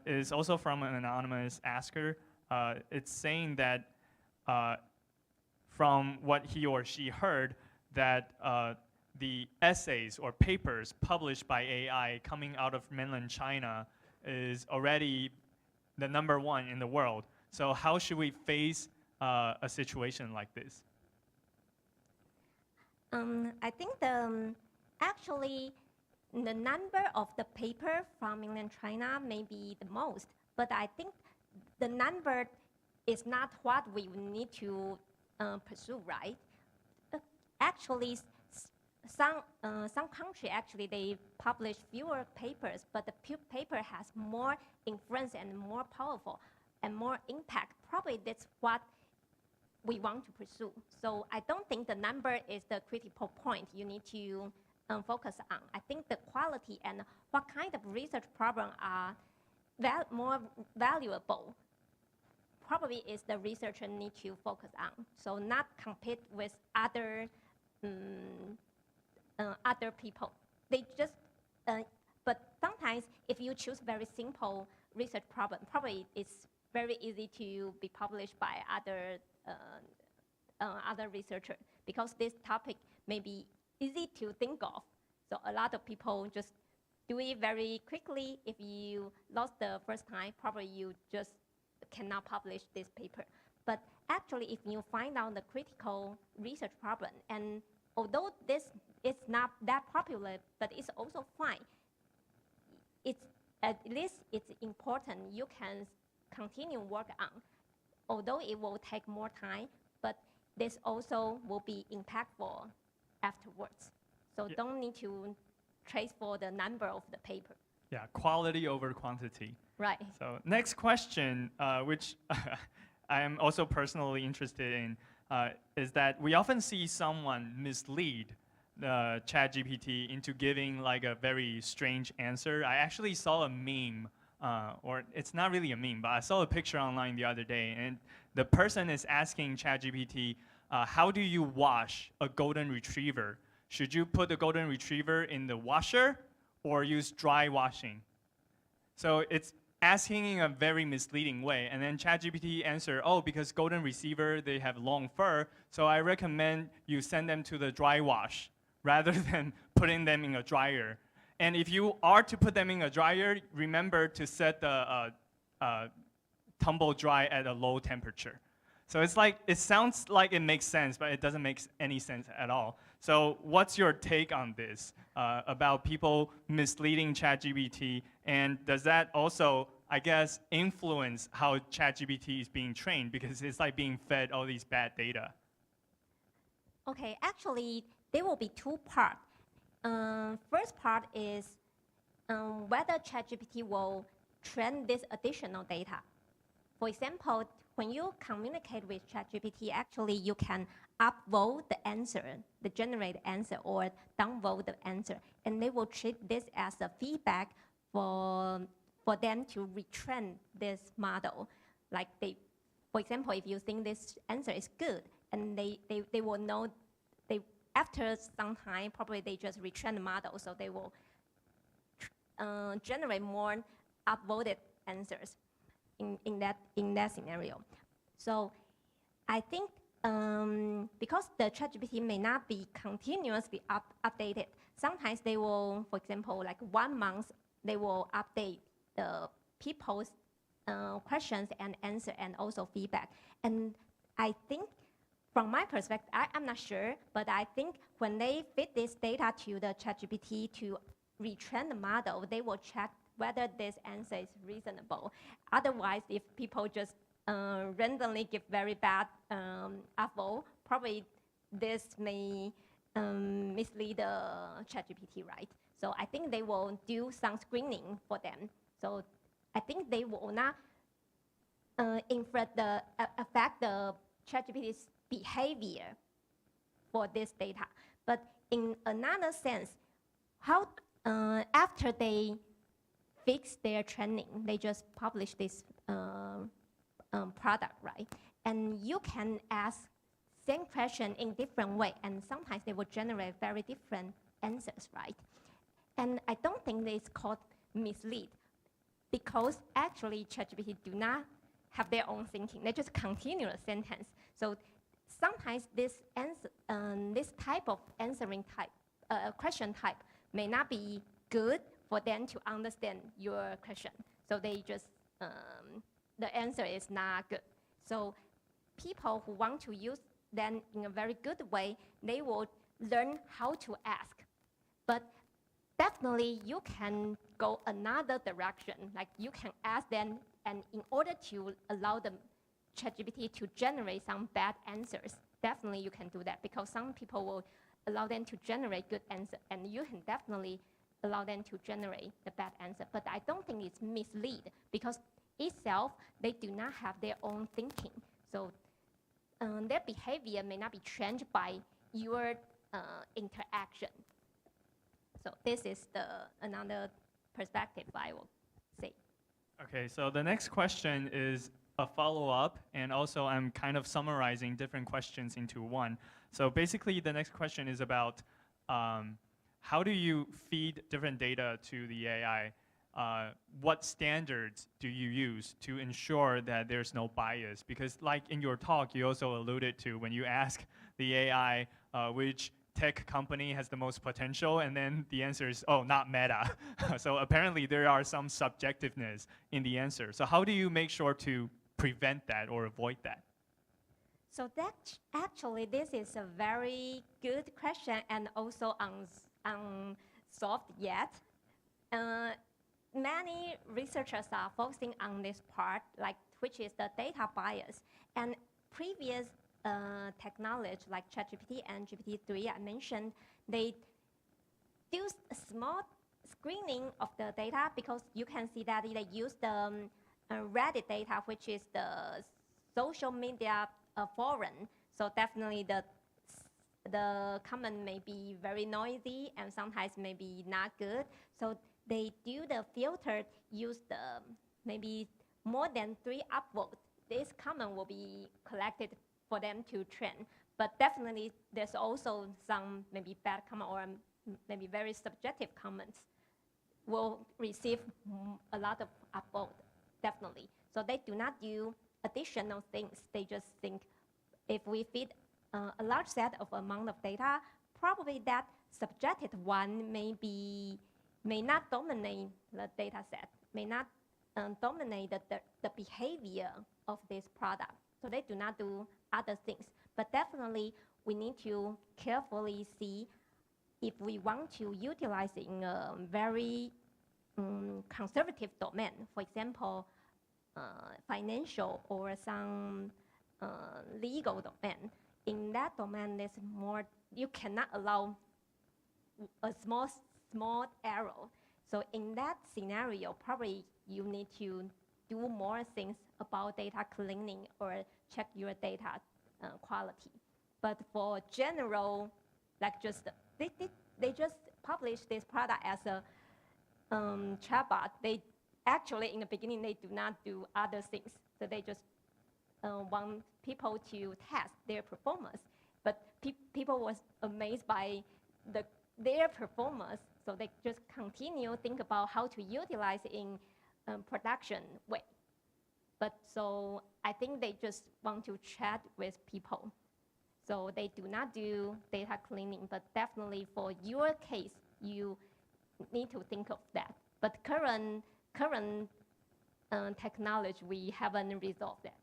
is also from an anonymous asker. It's saying that from what he or she heard, that the essays or papers published by AI coming out of mainland China is already the #1 in the world. So how should we face a situation like this? I think actually the number of the paper from mainland China may be the most, but I think the number is not what we need to pursue, right? Actually, some country actually they publish fewer papers, but the paper has more influence and more powerful and more impact. Probably that's what we want to pursue. So I don't think the number is the critical point you need to focus on. I think the quality and what kind of research problem are more valuable probably is the researcher need to focus on. So not compete with other people. They just, but sometimes if you choose very simple research problem, probably it's very easy to be published by other researchers, because this topic may be easy to think of. So a lot of people just do it very quickly. If you lost the first time, probably you just cannot publish this paper. But actually, if you find out the critical research problem, and although this is not that popular, but it's also fine, it's at least it's important you can continue work on. Although it will take more time, but this also will be impactful afterwards. So Yeah. don't need to trace for the number of the paper. Yeah, quality over quantity. Right. So next question, which I am also personally interested in, is that we often see someone mislead the ChatGPT into giving like a very strange answer. I actually saw a meme, or it's not really a meme, but I saw a picture online the other day, and the person is asking ChatGPT, how do you wash a golden retriever? Should you put the golden retriever in the washer or use dry washing? So it's asking in a very misleading way, and then ChatGPT answer, oh, because golden retriever, they have long fur, so I recommend you send them to the dry wash rather than putting them in a dryer. And if you are to put them in a dryer, remember to set the tumble dry at a low temperature. So it's like, it sounds like it makes sense, but it doesn't make any sense at all. So what's your take on this, about people misleading ChatGPT, and does that also, I guess, influence how ChatGPT is being trained, because it's like being fed all these bad data? Okay, actually, there will be two parts. First part is whether ChatGPT will train this additional data. For example, when you communicate with ChatGPT, actually you can upvote the answer, the generated answer, or downvote the answer, and they will treat this as a feedback for them to retrain this model. Like for example, if you think this answer is good, and they will know, after some time, probably they just retrain the model, so they will generate more upvoted answers in that scenario. So I think because the ChatGPT may not be continuously updated, sometimes they will, for example, like 1 month, they will update the people's questions and answer and also feedback. And I think from my perspective, I'm not sure, but I think when they feed this data to the ChatGPT to retrain the model, they will check whether this answer is reasonable. Otherwise, if people just randomly give very bad upvote, probably this may mislead the ChatGPT, right? So I think they will do some screening for them. So I think they will not affect the ChatGPT's behavior for this data. But in another sense, how after they fix their training, they just publish this product, right? And you can ask same question in different way, and sometimes they will generate very different answers, right? And I don't think it's called mislead, because actually ChatGPT do not have their own thinking. They just continue a sentence. So sometimes this type of answering type, question type may not be good for them to understand your question. So they just, the answer is not good. So people who want to use them in a very good way, they will learn how to ask. But definitely you can go another direction. Like you can ask them, and in order to allow the ChatGPT to generate some bad answers, definitely you can do that, because some people will allow them to generate good answer, and you can definitely allow them to generate the bad answer. But I don't think it's mislead, because itself, they do not have their own thinking. So their behavior may not be changed by your interaction. So this is another perspective I will say. Okay, so the next question is a follow-up, and also I'm kind of summarizing different questions into one. So basically, the next question is about how do you feed different data to the AI? What standards do you use to ensure that there's no bias? Because like in your talk, you also alluded to when you ask the AI which tech company has the most potential, and then the answer is, oh, not Meta. So apparently there are some subjectiveness in the answer. So how do you make sure to prevent that or avoid that? So that actually, this is a very good question and also unsolved yet. Many researchers are focusing on this part, like which is the data bias. And previous technology like ChatGPT and GPT-3 I mentioned, they do a small screening of the data, because you can see that they use the Reddit data, which is the social media forum. So definitely the comment may be very noisy and sometimes maybe not good. So they do the filter, use the maybe more than 3 upvotes. This comment will be collected for them to train. But definitely there's also some maybe bad comment or maybe very subjective comments will receive a lot of upvote, definitely. So they do not do additional things. They just think if we feed a large set of amount of data, probably that subjective one may not dominate the data set, may not dominate the behavior of this product. So they do not do other things. But definitely we need to carefully see if we want to utilize it in a very conservative domain, for example, financial or some legal domain. In that domain, there's more, you cannot allow a small error. So in that scenario, probably you need to do more things about data cleaning or check your data quality. But for general, like just, they just publish this product as a chatbot. They actually, in the beginning, they do not do other things. So they just want people to test their performance. But people was amazed by their performance. So they just continue think about how to utilize it in production way. But so I think they just want to chat with people. So they do not do data cleaning, but definitely for your case, you need to think of that. But current technology, we haven't resolved that.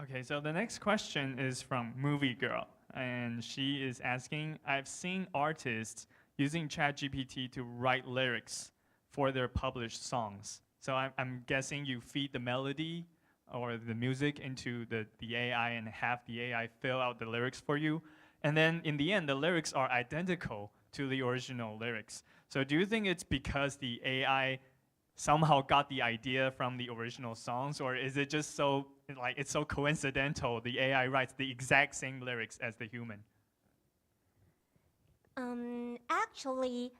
Okay, so the next question is from Movie Girl, and she is asking, I've seen artists using ChatGPT to write lyrics for their published songs. So I'm guessing you feed the melody or the music into the AI and have the AI fill out the lyrics for you. And then in the end, the lyrics are identical to the original lyrics. So do you think it's because the AI somehow got the idea from the original songs, or is it just so like it's so coincidental the AI writes the exact same lyrics as the human? Actually,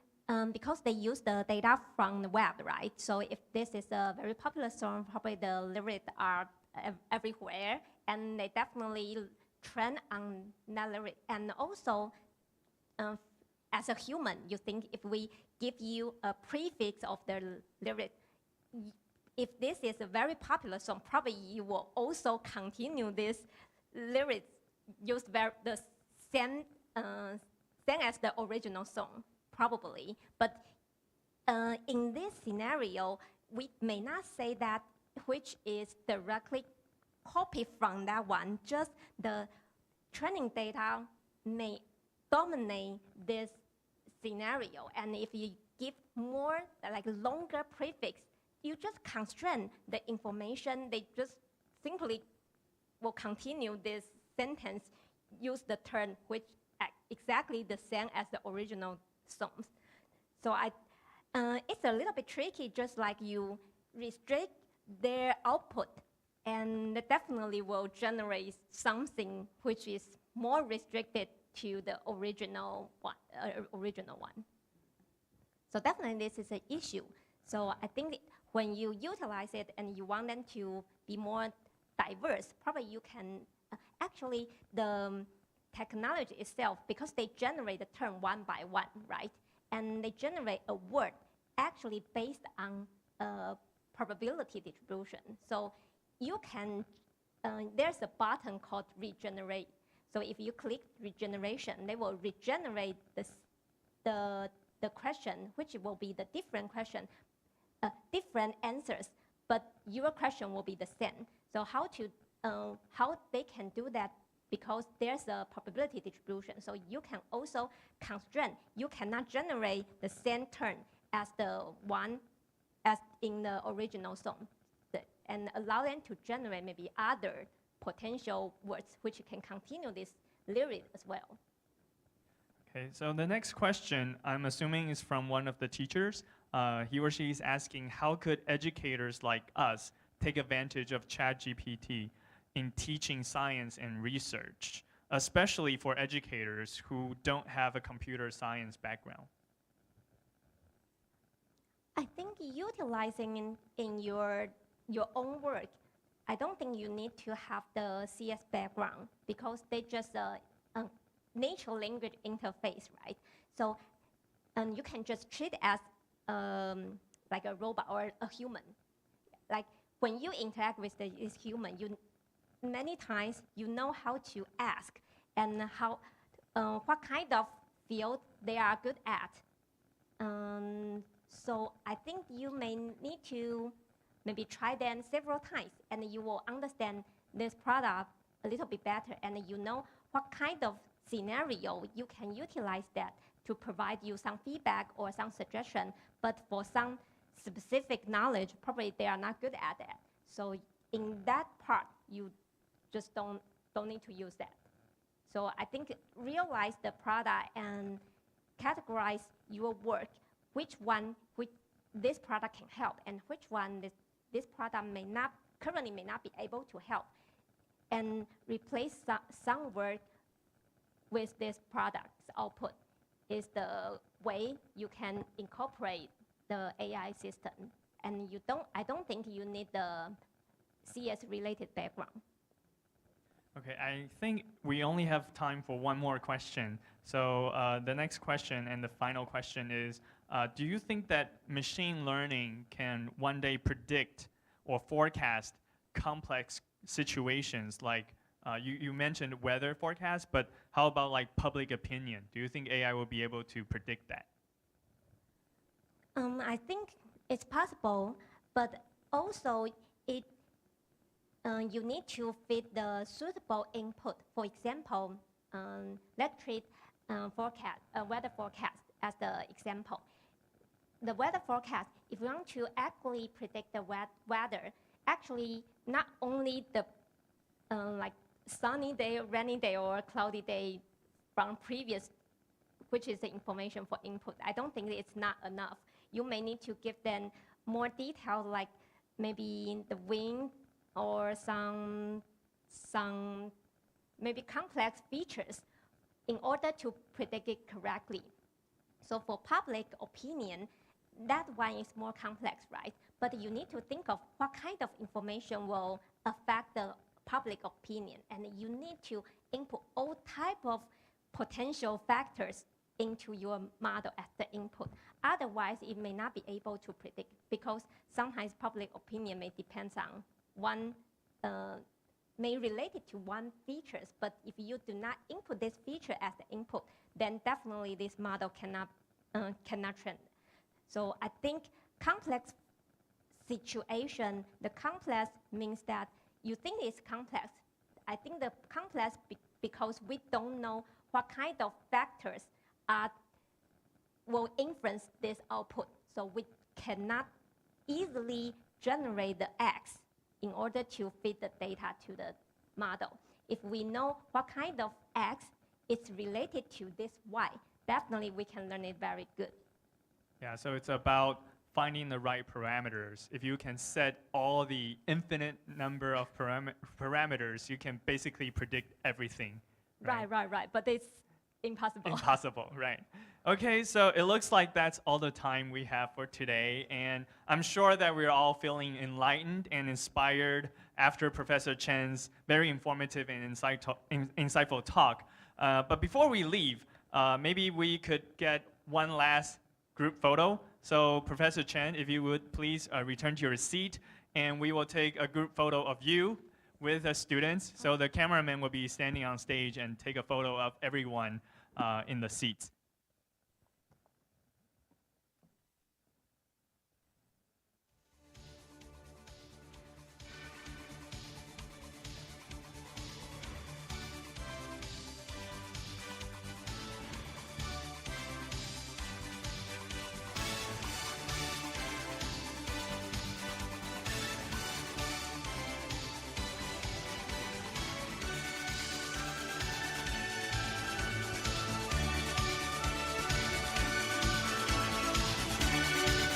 because they use the data from the web, right? So if this is a very popular song, probably the lyrics are everywhere, and they definitely trend on that lyric. And also, as a human, you think if we give you a prefix of the lyric, if this is a very popular song, probably you will also continue this lyrics, use the same as the original song, probably. But in this scenario, we may not say that which is directly copied from that one, just the training data may dominate this scenario. And if you give more, like longer prefix, you just constrain the information. They just simply will continue this sentence, use the term which exactly the same as the original songs. So it's a little bit tricky, just like you restrict their output, and it definitely will generate something which is more restricted to the original one. So definitely this is an issue. So I think when you utilize it and you want them to be more diverse, probably you can, actually the technology itself, because they generate the term one by one, right? And they generate a word actually based on a probability distribution. So you can, there's a button called regenerate. So if you click regeneration, they will regenerate the question, which will be the different question, different answers, but your question will be the same. So how they can do that? Because there's a probability distribution, so you can also constrain. You cannot generate the same term as the one as in the original song, and allow them to generate maybe other potential words which can continue this lyric as well. Okay, so the next question, I'm assuming, is from one of the teachers. He or she is asking, how could educators like us take advantage of ChatGPT in teaching science and research, especially for educators who don't have a computer science background? I think utilizing in your own work, I don't think you need to have the CS background, because they just a natural language interface, right? So you can just treat it as like a robot or a human. Like when you interact with this human, many times you know how to ask and how what kind of field they are good at. So I think you may need to maybe try them several times, and you will understand this product a little bit better, and you know what kind of scenario you can utilize that to provide you some feedback or some suggestion. But for some specific knowledge, probably they are not good at it. So in that part, you just don't need to use that. So I think realize the product and categorize your work, which this product can help, and which one this product currently may not be able to help, and replace some word with this product's output is the way you can incorporate the AI system. And I don't think you need the CS related background. Okay, I think we only have time for one more question. So the next question and the final question is, do you think that machine learning can one day predict or forecast complex situations like you mentioned weather forecast, but how about like public opinion? Do you think AI will be able to predict that? I think it's possible, but also you need to fit the suitable input. For example, let's treat weather forecast as the example. The weather forecast, if you want to accurately predict the weather, actually not only the like sunny day, rainy day, or cloudy day from previous, which is the information for input. I don't think it's not enough. You may need to give them more detailed, like maybe the wing or some maybe complex features in order to predict it correctly. So for public opinion, that one is more complex, right? But you need to think of what kind of information will affect the public opinion, and you need to input all type of potential factors into your model as the input. Otherwise, it may not be able to predict, because sometimes public opinion may depend on one, may relate it to one features, but if you do not input this feature as the input, then definitely this model cannot train. So I think complex situation, the complex means that you think it's complex. I think the complex because we don't know what kind of factors will influence this output. So we cannot easily generate the X in order to feed the data to the model. If we know what kind of X is related to this Y, definitely we can learn it very good. Yeah, so it's about finding the right parameters. If you can set all the infinite number of parameters, you can basically predict everything. Right. But it's impossible. Impossible, right. Okay, so it looks like that's all the time we have for today, and I'm sure that we're all feeling enlightened and inspired after Professor Chen's very informative and insightful talk. But before we leave, maybe we could get one last group photo. So Professor Chen, if you would please return to your seat, and we will take a group photo of you with the students. So the cameraman will be standing on stage and take a photo of everyone in the seats.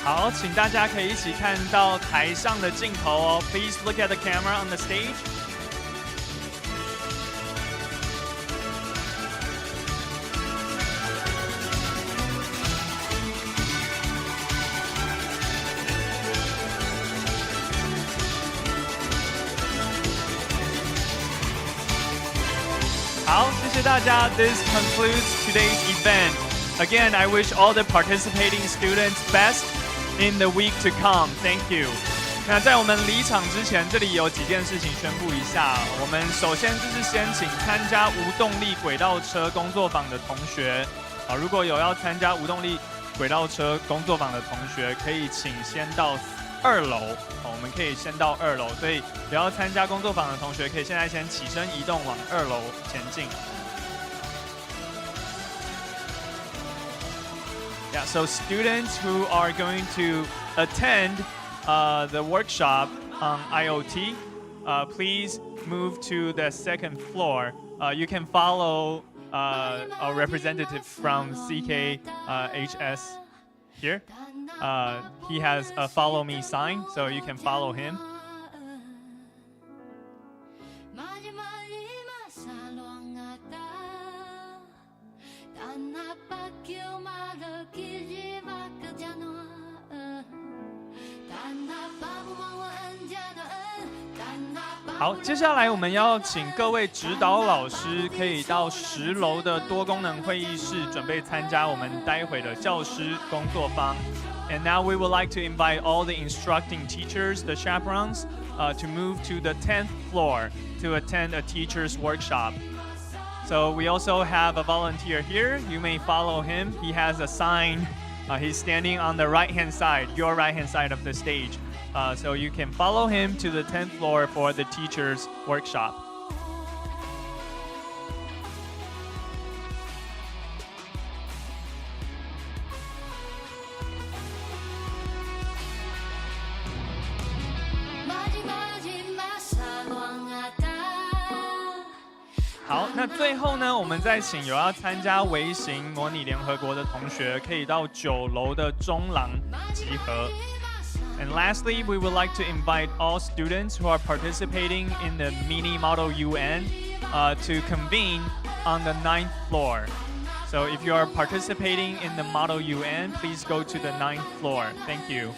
好，请大家可以一起看到台上的镜头哦。Please look at the camera on the stage. 好，谢谢大家。This concludes today's event. Again, I wish all the participating students best in the week to come. Thank you. 那在我们离场之前，这里有几件事情宣布一下。我们首先就是先请参加无动力轨道车工作坊的同学，如果有要参加无动力轨道车工作坊的同学，可以请先到2楼，我们可以先到2楼。所以有要参加工作坊的同学，可以现在先起身移动往2楼前进。Yeah, so students who are going to attend the workshop on IoT, please move to the second floor. You can follow a representative from CKHS here. He has a follow me sign, so you can follow him. Hãy 好，接下来我们要请各位指导老师可以到10楼的多功能会议室，准备参加我们待会的教师工作坊。And now we would like to invite all the instructing teachers, the chaperones, to move to the 10th floor to attend a teacher's workshop. So we also have a volunteer here. You may follow him. He has a sign. He's standing on the right-hand side, your right-hand side of the stage. So you can follow him to the 10th floor for the teacher's workshop. subscribe 好，那最后呢，我们再请有要参加微型模拟联合国的同学，可以到9楼的中廊集合。And lastly, we would like to invite all students who are participating in the mini Model UN to convene on the 9th floor. So if you are participating in the Model UN, please go to the 9th floor. Thank you.